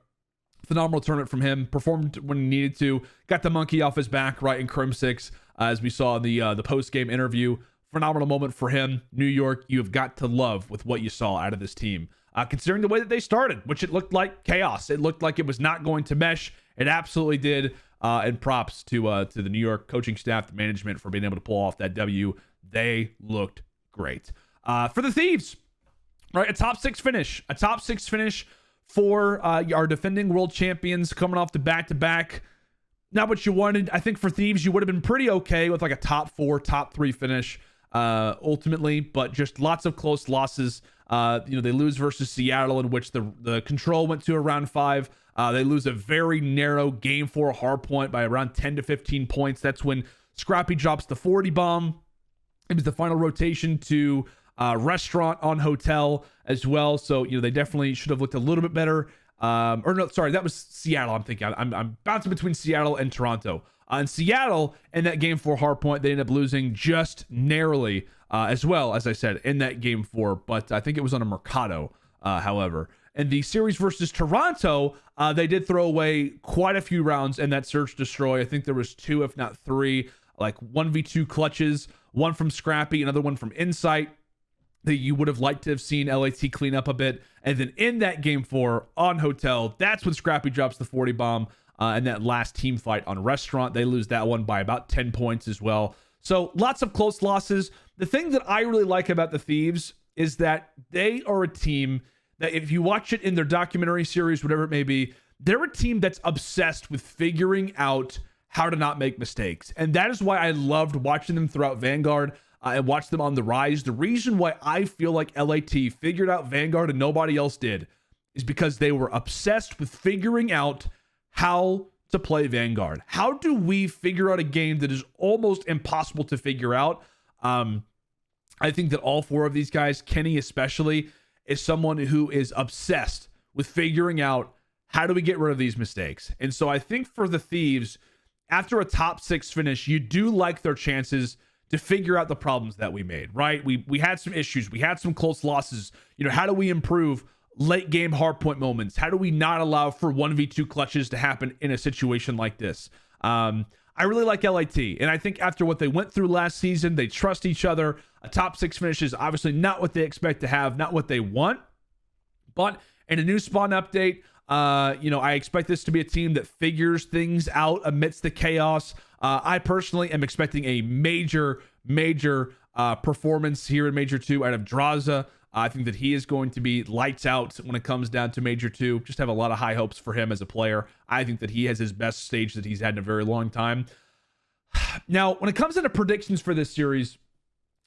phenomenal tournament from him, performed when he needed to, got the monkey off his back right in Crim 6, as we saw in the post-game interview. Phenomenal moment for him. New York, you have got to love with what you saw out of this team. Considering the way that they started, which it looked like chaos. It looked like it was not going to mesh. It absolutely did. And props to the New York coaching staff, the management, for being able to pull off that W. They looked great. For the Thieves, right? A top six finish for our defending world champions, coming off the back-to-back. Not what you wanted. I think for Thieves, you would have been pretty okay with like a top 4, top 3 finish ultimately, but just lots of close losses. They lose versus Seattle, in which the control went to around 5. They lose a very narrow game 4 hard point by around 10 to 15 points. That's when Scrappy drops the 40 bomb. It was the final rotation to Restaurant on Hotel as well. So, they definitely should have looked a little bit better. That was Seattle. I'm thinking I'm bouncing between Seattle and Toronto. In Seattle, in that game 4 hard point, they ended up losing just narrowly, as well, as I said, in that game 4. But I think it was on a Mercado, however. In the series versus Toronto, they did throw away quite a few rounds in that search destroy. I think there was 2, if not 3, like 1v2 clutches, one from Scrappy, another one from Insight, that you would have liked to have seen LAT clean up a bit. And then in that game 4 on Hotel, that's when Scrappy drops the 40 bomb. And that last team fight on Restaurant, they lose that one by about 10 points as well. So lots of close losses. The thing that I really like about the Thieves is that they are a team that, if you watch it in their documentary series, whatever it may be, they're a team that's obsessed with figuring out how to not make mistakes. And that is why I loved watching them throughout Vanguard. And watch them on the rise. The reason why I feel like LAT figured out Vanguard and nobody else did is because they were obsessed with figuring out how to play Vanguard. How do we figure out a game that is almost impossible to figure out? I think that all 4 of these guys, Kenny especially, is someone who is obsessed with figuring out how do we get rid of these mistakes. And so I think for the Thieves, after a top 6 finish, you do like their chances to figure out the problems that we made, right? We had some issues. We had some close losses. How do we improve late game hardpoint moments? How do we not allow for 1v2 clutches to happen in a situation like this? I really like LAT, and I think after what they went through last season, they trust each other. A top 6 finish is obviously not what they expect to have, not what they want, but in a new spawn update, I expect this to be a team that figures things out amidst the chaos. I personally am expecting a major performance here in Major 2 out of Draza. I think that he is going to be lights out when it comes down to Major 2. Just have a lot of high hopes for him as a player. I think that he has his best stage that he's had in a very long time. Now, when it comes into predictions for this series,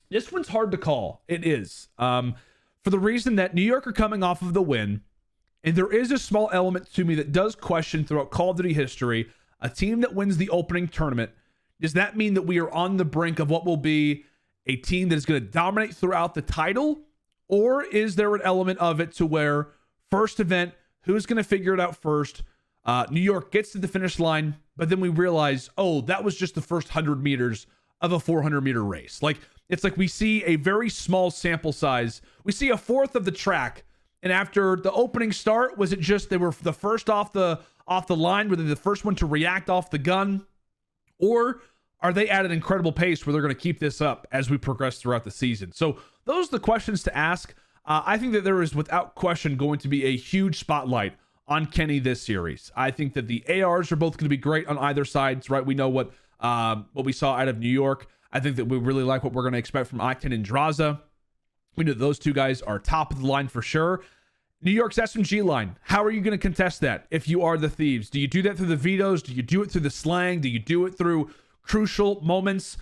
this one's hard to call. It is. For the reason that New York are coming off of the win, and there is a small element to me that does question throughout Call of Duty history, a team that wins the opening tournament, does that mean that we are on the brink of what will be a team that is going to dominate throughout the title? Or is there an element of it to where first event, who's going to figure it out first? New York gets to the finish line, but then we realize, oh, that was just the first 100 meters of a 400-meter race. It's like we see a very small sample size. We see a fourth of the track. And after the opening start, was it just they were the first off the line? Were they the first one to react off the gun? Or are they at an incredible pace where they're going to keep this up as we progress throughout the season? So those are the questions to ask. I think that there is without question going to be a huge spotlight on Kenny this series. I think that the ARs are both going to be great on either sides, right? We know what we saw out of New York. I think that we really like what we're going to expect from OpTic and Draza. We know those two guys are top of the line for sure. New York's SMG line, how are you going to contest that if you are the Thieves? Do you do that through the vetoes? Do you do it through the slang? Do you do it through crucial moments?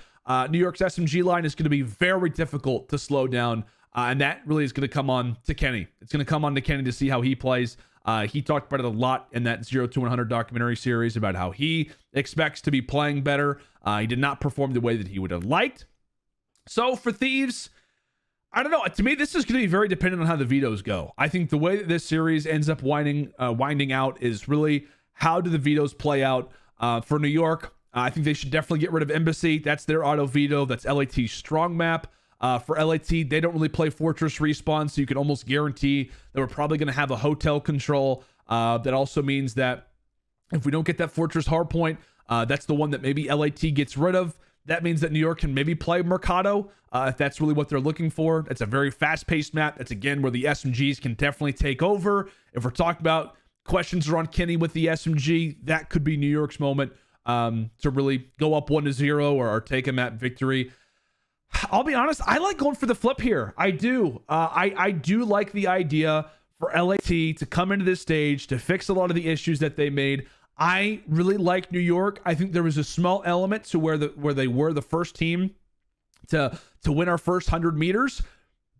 New York's SMG line is going to be very difficult to slow down, and that really is going to come on to Kenny. It's going to come on to Kenny to see how he plays. He talked about it a lot in that 0 to 100 documentary series about how he expects to be playing better. He did not perform the way that he would have liked. So for Thieves, I don't know. To me, this is going to be very dependent on how the vetoes go. I think the way that this series ends up winding out is really how do the vetoes play out for New York. I think they should definitely get rid of Embassy. That's their auto veto. That's LAT's strong map. For LAT, they don't really play Fortress Respawn, so you can almost guarantee that we're probably going to have a hotel control. That also means that if we don't get that Fortress hardpoint, that's the one that maybe LAT gets rid of. That means that New York can maybe play Mercado if that's really what they're looking for. It's a very fast-paced map. That's, again, where the SMGs can definitely take over. If we're talking about questions are on Kenny with the SMG, that could be New York's moment to really go up 1-0 or take a map victory. I'll be honest, I like going for the flip here. I do. I do like the idea for LAT to come into this stage to fix a lot of the issues that they made. I really like New York. I think there was a small element to where they were the first team to win our first 100 meters.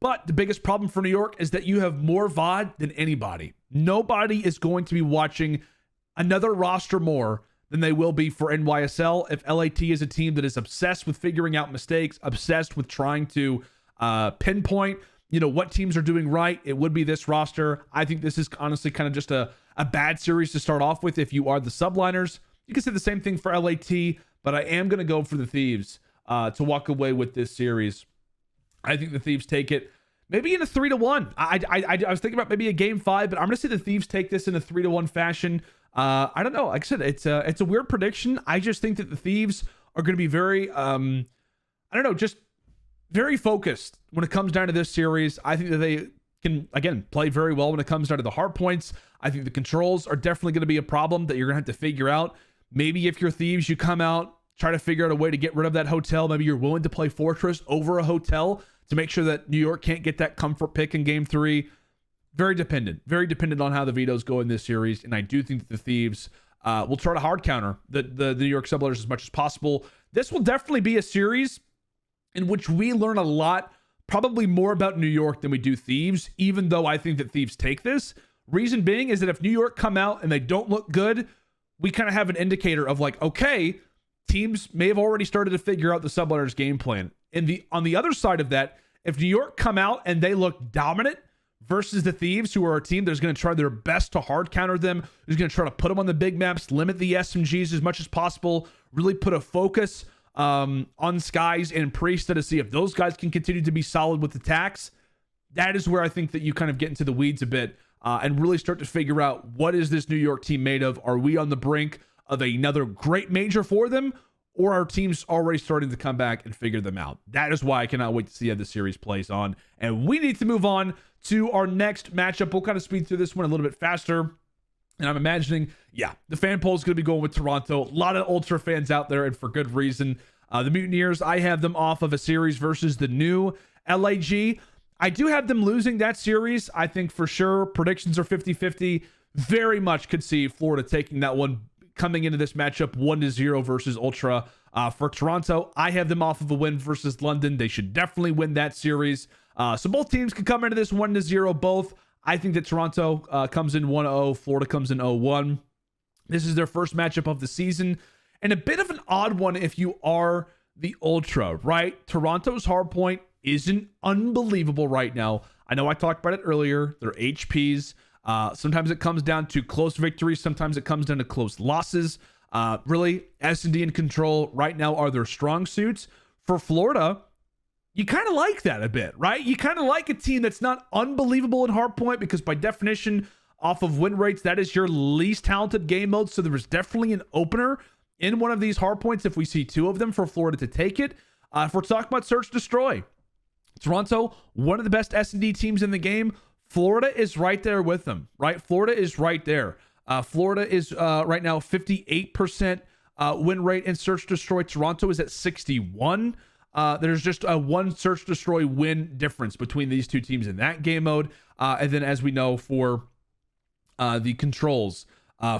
But the biggest problem for New York is that you have more VOD than anybody. Nobody is going to be watching another roster more than they will be for NYSL. If LAT is a team that is obsessed with figuring out mistakes, obsessed with trying to pinpoint, what teams are doing right, it would be this roster. I think this is honestly kind of just a bad series to start off with if you are the subliners. You can say the same thing for LAT, but I am going to go for the Thieves to walk away with this series. I think the Thieves take it maybe in a 3-1. I was thinking about maybe a game 5, but I'm going to say the Thieves take this in a 3-1 fashion. I don't know. Like I said, it's a weird prediction. I just think that the Thieves are going to be very, just very focused when it comes down to this series. I think that they can, again, play very well when it comes down to the hard points. I think the controls are definitely going to be a problem that you're going to have to figure out. Maybe if you're Thieves, you come out, try to figure out a way to get rid of that hotel. Maybe you're willing to play Fortress over a hotel to make sure that New York can't get that comfort pick in game 3. Very dependent on how the vetoes go in this series. And I do think that the Thieves will try to hard counter the New York subliners as much as possible. This will definitely be a series in which we learn a lot, probably more about New York than we do Thieves, even though I think that Thieves take this. Reason being is that if New York come out and they don't look good, we kind of have an indicator of like, okay, teams may have already started to figure out the subliners game plan. And on the other side of that, if New York come out and they look dominant versus the Thieves, who are a team that's going to try their best to hard counter them, who's going to try to put them on the big maps, limit the SMGs as much as possible, really put a focus on Skies and Priest to see if those guys can continue to be solid with attacks. That is where I think that you kind of get into the weeds a bit and really start to figure out what is this New York team made of. Are we on the brink of another great major for them, or are teams already starting to come back and figure them out? That is why I cannot wait to see how the series plays on. And we need to move on to our next matchup. We'll kind of speed through this one a little bit faster. And I'm imagining, the fan poll is going to be going with Toronto. A lot of Ultra fans out there, and for good reason. The Mutineers, I have them off of a series versus the new LAG. I do have them losing that series. I think for sure predictions are 50-50. Very much could see Florida taking that one coming into this matchup 1-0 versus Ultra. For Toronto, I have them off of a win versus London. They should definitely win that series. So both teams could come into this 1-0 both. I think that Toronto comes in 1-0. Florida comes in 0-1. This is their first matchup of the season. And a bit of an odd one if you are the Ultra, right? Toronto's hardpoint isn't unbelievable right now. I know I talked about it earlier. They're HPs. Sometimes it comes down to close victories. Sometimes it comes down to close losses. Really, S&D and control right now are their strong suits. For Florida, you kind of like that a bit, right? You kind of like a team that's not unbelievable in hardpoint because by definition, off of win rates, that is your least talented game mode. So there is definitely an opener in one of these hardpoints if we see 2 of them for Florida to take it. If we're talking about Search Destroy, Toronto, one of the best S&D teams in the game. Florida is right there with them, right? Florida is right there. Florida is right now 58% win rate in Search Destroy. Toronto is at 61. There's just a one Search Destroy win difference between these two teams in that game mode. And then as we know for the controls,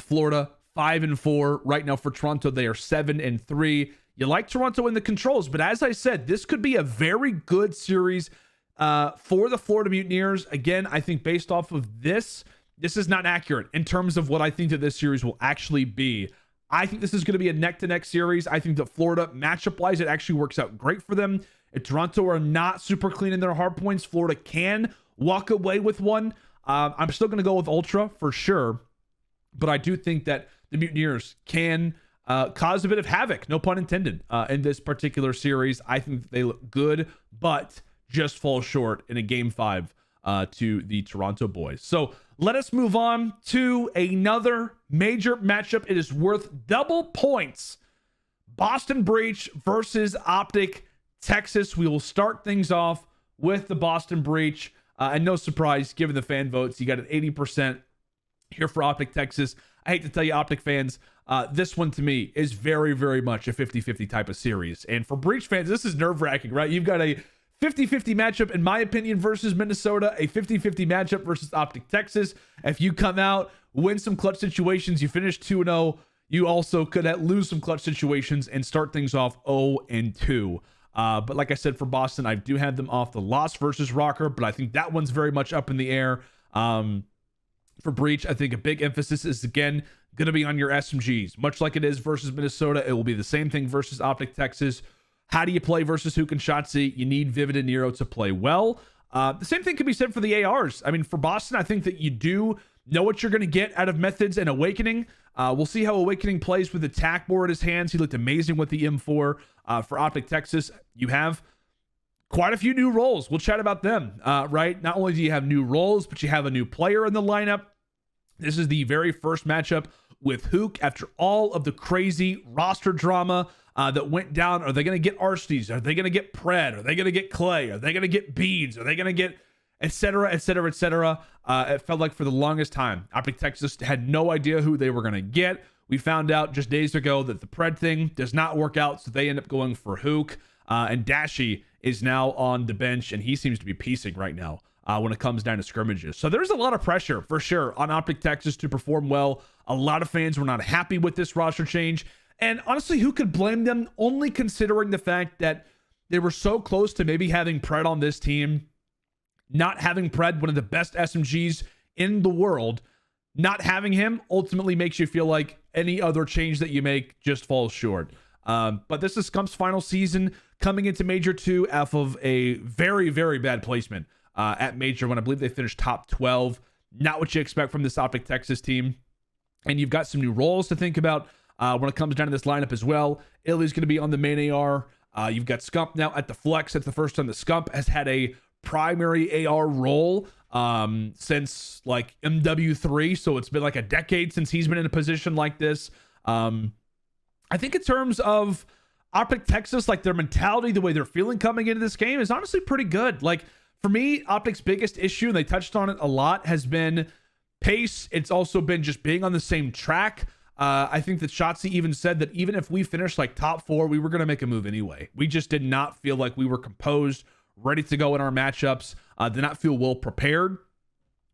Florida 5-4 right now. For Toronto, they are 7-3. You like Toronto in the controls, but as I said, this could be a very good series for the Florida Mutineers. Again, I think based off of this is not accurate in terms of what I think that this series will actually be. I think this is going to be a neck-to-neck series. I think that Florida, matchup-wise, it actually works out great for them. If Toronto are not super clean in their hard points, Florida can walk away with one. I'm still going to go with Ultra for sure, but I do think that the Mutineers can cause a bit of havoc, no pun intended, in this particular series. I think they look good, but just fall short in a game 5 to the Toronto boys. So let us move on to another major matchup. It is worth double points. Boston Breach versus OpTic Texas. We will start things off with the Boston Breach. And no surprise, given the fan votes, you got an 80% here for OpTic Texas. I hate to tell you, OpTic fans, this one to me is very, very much a 50-50 type of series. And for Breach fans, this is nerve-wracking, right? You've got a 50-50 matchup, in my opinion, versus Minnesota, a 50-50 matchup versus OpTic Texas. If you come out, win some clutch situations, you finish 2-0, you also could lose some clutch situations and start things off 0-2. But like I said, for Boston, I do have them off the loss versus Rocker, but I think that one's very much up in the air. For Breach, I think a big emphasis is, again, going to be on your SMGs. Much like it is versus Minnesota, it will be the same thing versus OpTic Texas. How do you play versus Hook and Shotzi? You need Vivid and Nero to play well. The same thing can be said for the ARs. I mean, for Boston, I think that you do know what you're going to get out of Methods and Awakening. We'll see how Awakening plays with attack more in his hands. He looked amazing with the M4. For OpTic Texas, you have quite a few new roles. We'll chat about them, right? Not only do you have new roles, but you have a new player in the lineup. This is the very first matchup with Hook after all of the crazy roster drama that went down. Are they going to get Arstees? Are they going to get Pred? Are they going to get Clay? Are they going to get Beads? Are they going to get etc., etc., etc.? It felt like for the longest time, OpTic Texas had no idea who they were going to get. We found out just days ago that the Pred thing does not work out, so they end up going for Hook. And Dashy is now on the bench, and he seems to be piecing right now when it comes down to scrimmages. So there's a lot of pressure, for sure, on OpTic Texas to perform well. A lot of fans were not happy with this roster change. And honestly, who could blame them, only considering the fact that they were so close to maybe having Pred on this team. Not having Pred, one of the best SMGs in the world, not having him ultimately makes you feel like any other change that you make just falls short. But this is Scump's final season, coming into Major 2 off of a very, very bad placement at Major 1. I believe they finished top 12. Not what you expect from this OpTic Texas team. And you've got some new roles to think about when it comes down to this lineup as well. Illy's going to be on the main AR. You've got Scump now at the flex. That's the first time that Scump has had a primary AR role since like MW3. So it's been like a decade since he's been in a position like this. I think in terms of OpTic Texas, like their mentality, the way they're feeling coming into this game is honestly pretty good. Like for me, OpTic's biggest issue, and they touched on it a lot, has been pace. It's also been just being on the same track. I think that Shotzi even said that even if we finished like top 4, we were going to make a move anyway. We just did not feel like we were composed, ready to go in our matchups, did not feel well prepared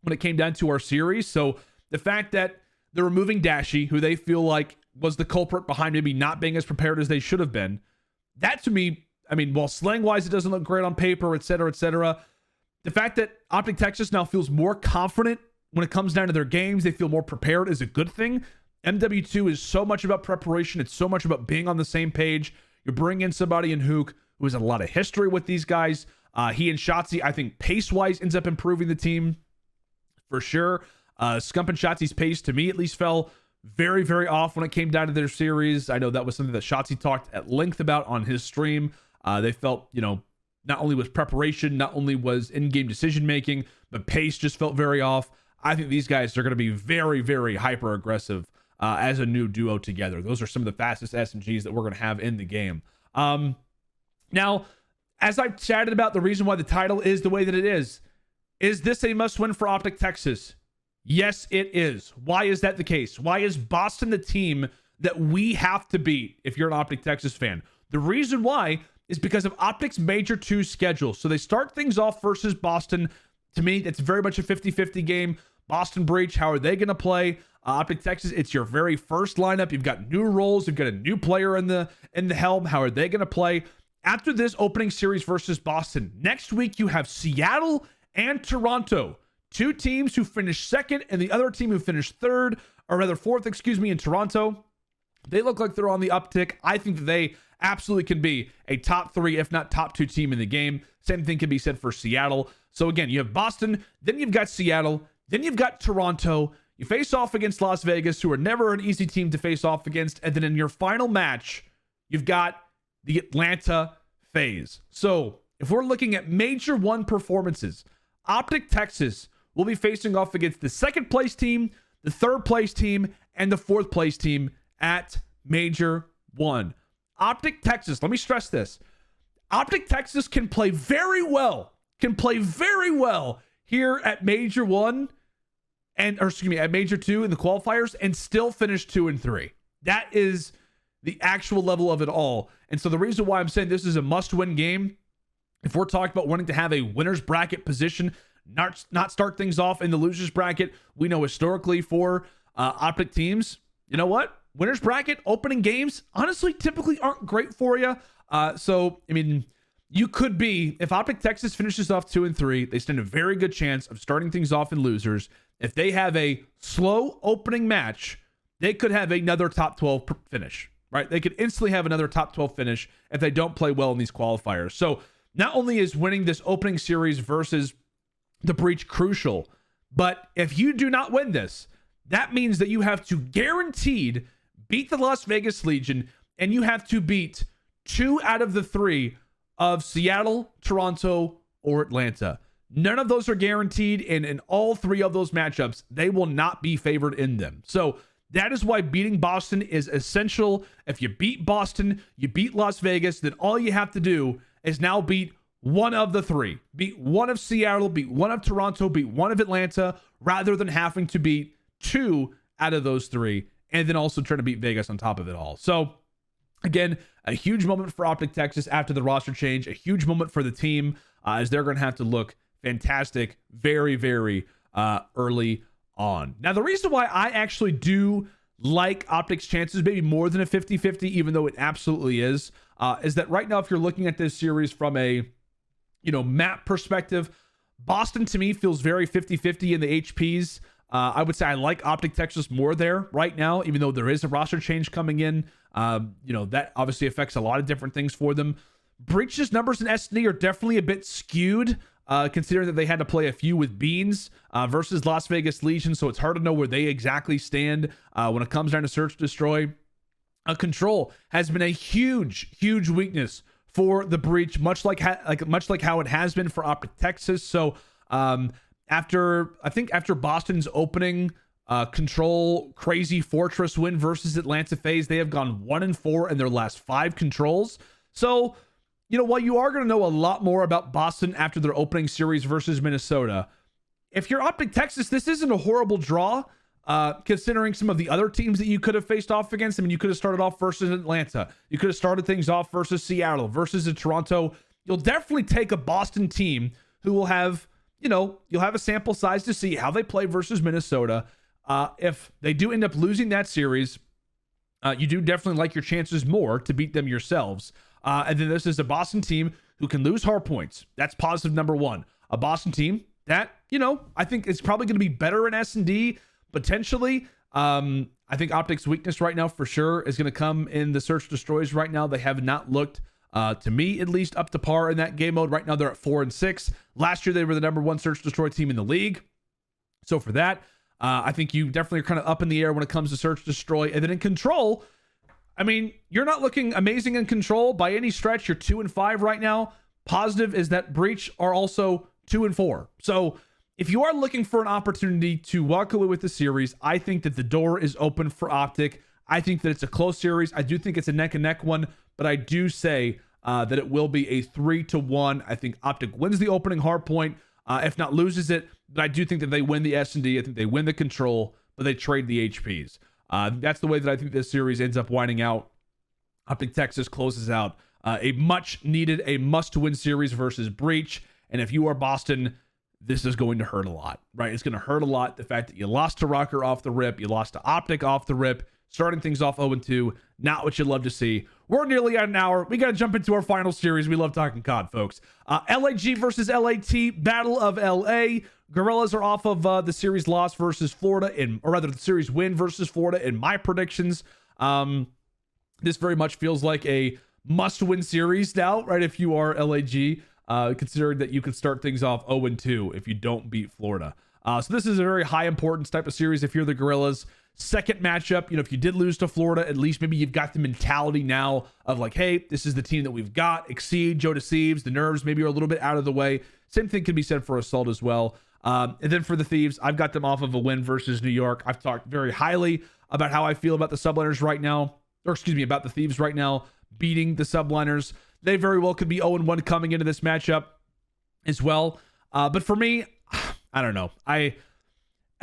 when it came down to our series. So the fact that they're removing Dashy, who they feel like was the culprit behind maybe not being as prepared as they should have been, that to me, I mean, while slang-wise it doesn't look great on paper, etc., the fact that OpTic Texas now feels more confident when it comes down to their games, they feel more prepared, is a good thing. MW2 is so much about preparation. It's so much about being on the same page. You bring in somebody in Hook who has a lot of history with these guys. He and Shotzi, I think, pace-wise ends up improving the team for sure. Scump and Shotzi's pace, to me at least, fell very, very off when it came down to their series. I know that was something that Shotzi talked at length about on his stream. They felt, not only was preparation, not only was in-game decision-making, but pace just felt very off. I think these guys are going to be very, very hyper-aggressive as a new duo together. Those are some of the fastest SMGs that we're going to have in the game. Now, as I've chatted about the reason why the title is the way that it is this a must-win for OpTic Texas? Yes, it is. Why is that the case? Why is Boston the team that we have to beat if you're an OpTic Texas fan? The reason why is because of OpTic's Major 2 schedule. So they start things off versus Boston. To me, it's very much a 50-50 game. Boston Breach, how are they going to play? OpTic Texas, it's your very first lineup. You've got new roles. You've got a new player in the helm. How are they going to play? After this opening series versus Boston, next week you have Seattle and Toronto. Two teams who finished second and the other team who finished third, or rather fourth, in Toronto. They look like they're on the uptick. I think that they absolutely can be a top 3, if not top 2 team in the game. Same thing can be said for Seattle. So again, you have Boston, then you've got Seattle, then you've got Toronto. You face off against Las Vegas, who are never an easy team to face off against. And then in your final match, you've got the Atlanta FaZe. So if we're looking at Major 1 performances, OpTic Texas will be facing off against the 2nd place team, the 3rd place team, and the 4th place team at Major 1. OpTic Texas, let me stress this. OpTic Texas can play very well here at Major 1 at Major 2 in the qualifiers and still finish 2 and 3. That is the actual level of it all. And so the reason why I'm saying this is a must-win game, if we're talking about wanting to have a winner's bracket position, not start things off in the loser's bracket, we know historically for OpTic teams, you know what? Winner's bracket opening games, honestly, typically aren't great for you. So, I mean, you could be, if OpTic Texas finishes off 2 and 3, they stand a very good chance of starting things off in losers. If they have a slow opening match, they could have another top 12 finish, right? They could instantly have another top 12 finish if they don't play well in these qualifiers. So not only is winning this opening series versus the Breach crucial, but if you do not win this, that means that you have to guaranteed beat the Las Vegas Legion, and you have to beat 2 out of the 3 of Seattle, Toronto, or Atlanta. None of those are guaranteed, and in all 3 of those matchups, they will not be favored in them. So that is why beating Boston is essential. If you beat Boston, you beat Las Vegas, then all you have to do is now beat 1 of the 3. Beat 1 of Seattle, beat 1 of Toronto, beat 1 of Atlanta, rather than having to beat 2 out of those 3, and then also trying to beat Vegas on top of it all. So again, a huge moment for OpTic Texas after the roster change, a huge moment for the team as they're going to have to look fantastic very, very early on. Now, the reason why I actually do like OpTic's chances, maybe more than a 50-50, even though it absolutely is that right now, if you're looking at this series from a, map perspective, Boston to me feels very 50-50 in the HPs. I would say I like OpTic Texas more there right now, even though there is a roster change coming in. That obviously affects a lot of different things for them. Breach's numbers in S&D are definitely a bit skewed, considering that they had to play a few with Beans versus Las Vegas Legion, so it's hard to know where they exactly stand when it comes down to Search Destroy. Control has been a huge weakness for the Breach, much like how it has been for OpTic Texas. So after Boston's opening Control crazy fortress win versus Atlanta FaZe, they have gone 1-4 in their last 5 controls. So, while you are going to know a lot more about Boston after their opening series versus Minnesota, if you're OpTic Texas, this isn't a horrible draw, considering some of the other teams that you could have faced off against. I mean, you could have started off versus Atlanta. You could have started things off versus Seattle, versus a Toronto. You'll definitely take a Boston team who will have, you'll have a sample size to see how they play versus Minnesota. If they do end up losing that series, you do definitely like your chances more to beat them yourselves. And then this is a Boston team who can lose hard points. That's positive number 1. A Boston team that, I think is probably going to be better in S&D, potentially. I think OpTic's weakness right now for sure is going to come in the Search Destroys right now. They have not looked, to me at least, up to par in that game mode. Right now they're at 4-6. Last year they were the number 1 Search Destroy team in the league. So for that, I think you definitely are kind of up in the air when it comes to Search Destroy. And then in Control, I mean, you're not looking amazing in Control by any stretch. You're 2-5 right now. Positive is that Breach are also 2-4. So if you are looking for an opportunity to walk away with the series, I think that the door is open for OpTic. I think that it's a close series. I do think it's a neck and neck one, but I do say that it will be a 3-1. I think OpTic wins the opening hard point, if not loses it. But I do think that they win the S&D. I think they win the control, but they trade the HPs. That's the way that I think this series ends up winding out. OpTic Texas closes out a much needed, a must-win series versus Breach. And if you are Boston, this is going to hurt a lot, right? It's going to hurt a lot. The fact that you lost to Rocker off the rip, you lost to OpTic off the rip, starting things off 0-2, not what you'd love to see. We're nearly at an hour. We got to jump into our final series. We love talking COD, folks. LAG versus LAT, Battle of LA. Gorillas are off of the series loss versus Florida, or rather the series win versus Florida in my predictions. This very much feels like a must-win series now, right? If you are LAG, considering that you can start things off 0-2 if you don't beat Florida. So this is a very high importance type of series if you're the Gorillas. Second matchup, if you did lose to Florida, at least maybe you've got the mentality now of like, hey, this is the team that we've got. Exceed, Joe Deceives, the nerves maybe are a little bit out of the way. Same thing can be said for Assault as well. And then for the Thieves, I've got them off of a win versus New York. I've talked very highly about how I feel about the Subliners right now, or excuse me, about the Thieves right now beating the Subliners. They very well could be 0-1 coming into this matchup as well. But for me, I don't know.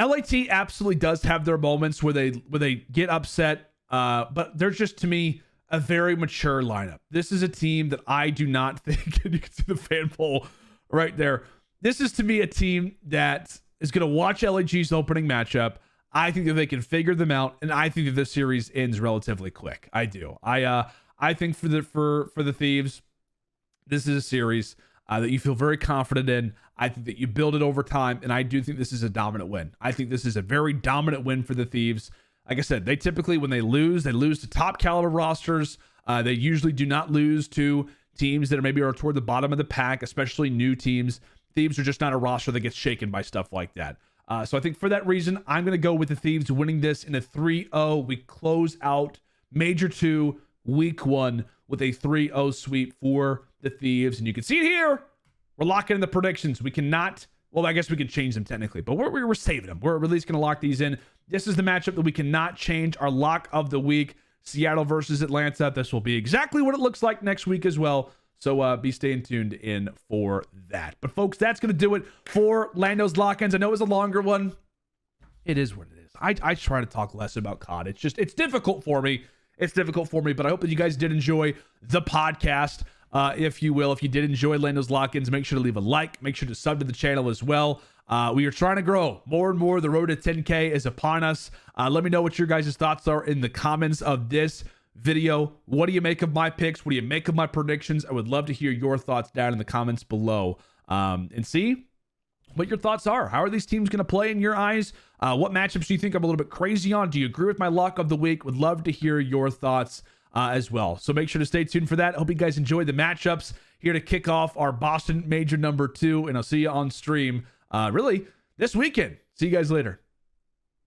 LAT absolutely does have their moments where they get upset, but they're just, to me, a very mature lineup. This is a team that I do not think, and you can see the fan poll right there. This is, to me, a team that is going to watch LAG's opening matchup. I think that they can figure them out, and I think that this series ends relatively quick. I do. I think for the Thieves, this is a series that you feel very confident in. I think that you build it over time, and I do think this is a dominant win. I think this is a very dominant win for the Thieves. Like I said, they typically, when they lose to top caliber rosters. They usually do not lose to teams that are toward the bottom of the pack, especially new teams. Thieves are just not a roster that gets shaken by stuff like that. So I think for that reason, I'm going to go with the Thieves winning this in a 3-0. We close out Major 2, Week 1 with a 3-0 sweep for the Thieves. And you can see it here. We're locking in the predictions. We cannot, well, I guess we can change them technically, but we're saving them. We're at least going to lock these in. This is the matchup that we cannot change. Our lock of the week, Seattle versus Atlanta. This will be exactly what it looks like next week as well. So be staying tuned in for that. But folks, that's going to do it for LandO's lock-ins. I know it was a longer one. It is what it is. I try to talk less about COD. It's difficult for me. It's difficult for me, but I hope that you guys did enjoy the podcast. If you will, if you did enjoy LandO's lock-ins, make sure to leave a like. Make sure to sub to the channel as well. We are trying to grow more and more. The road to 10K is upon us. Let me know what your guys' thoughts are in the comments of this video. What do you make of my picks? What do you make of my predictions? I would love to hear your thoughts down in the comments below, and see what your thoughts are. How are these teams going to play in your eyes? What matchups do you think I'm a little bit crazy on? Do you agree with my lock of the week? Would love to hear your thoughts as well. So make sure to stay tuned for that. Hope you guys enjoyed the matchups here to kick off our Boston Major number 2, and I'll see you on stream really this weekend. See you guys later.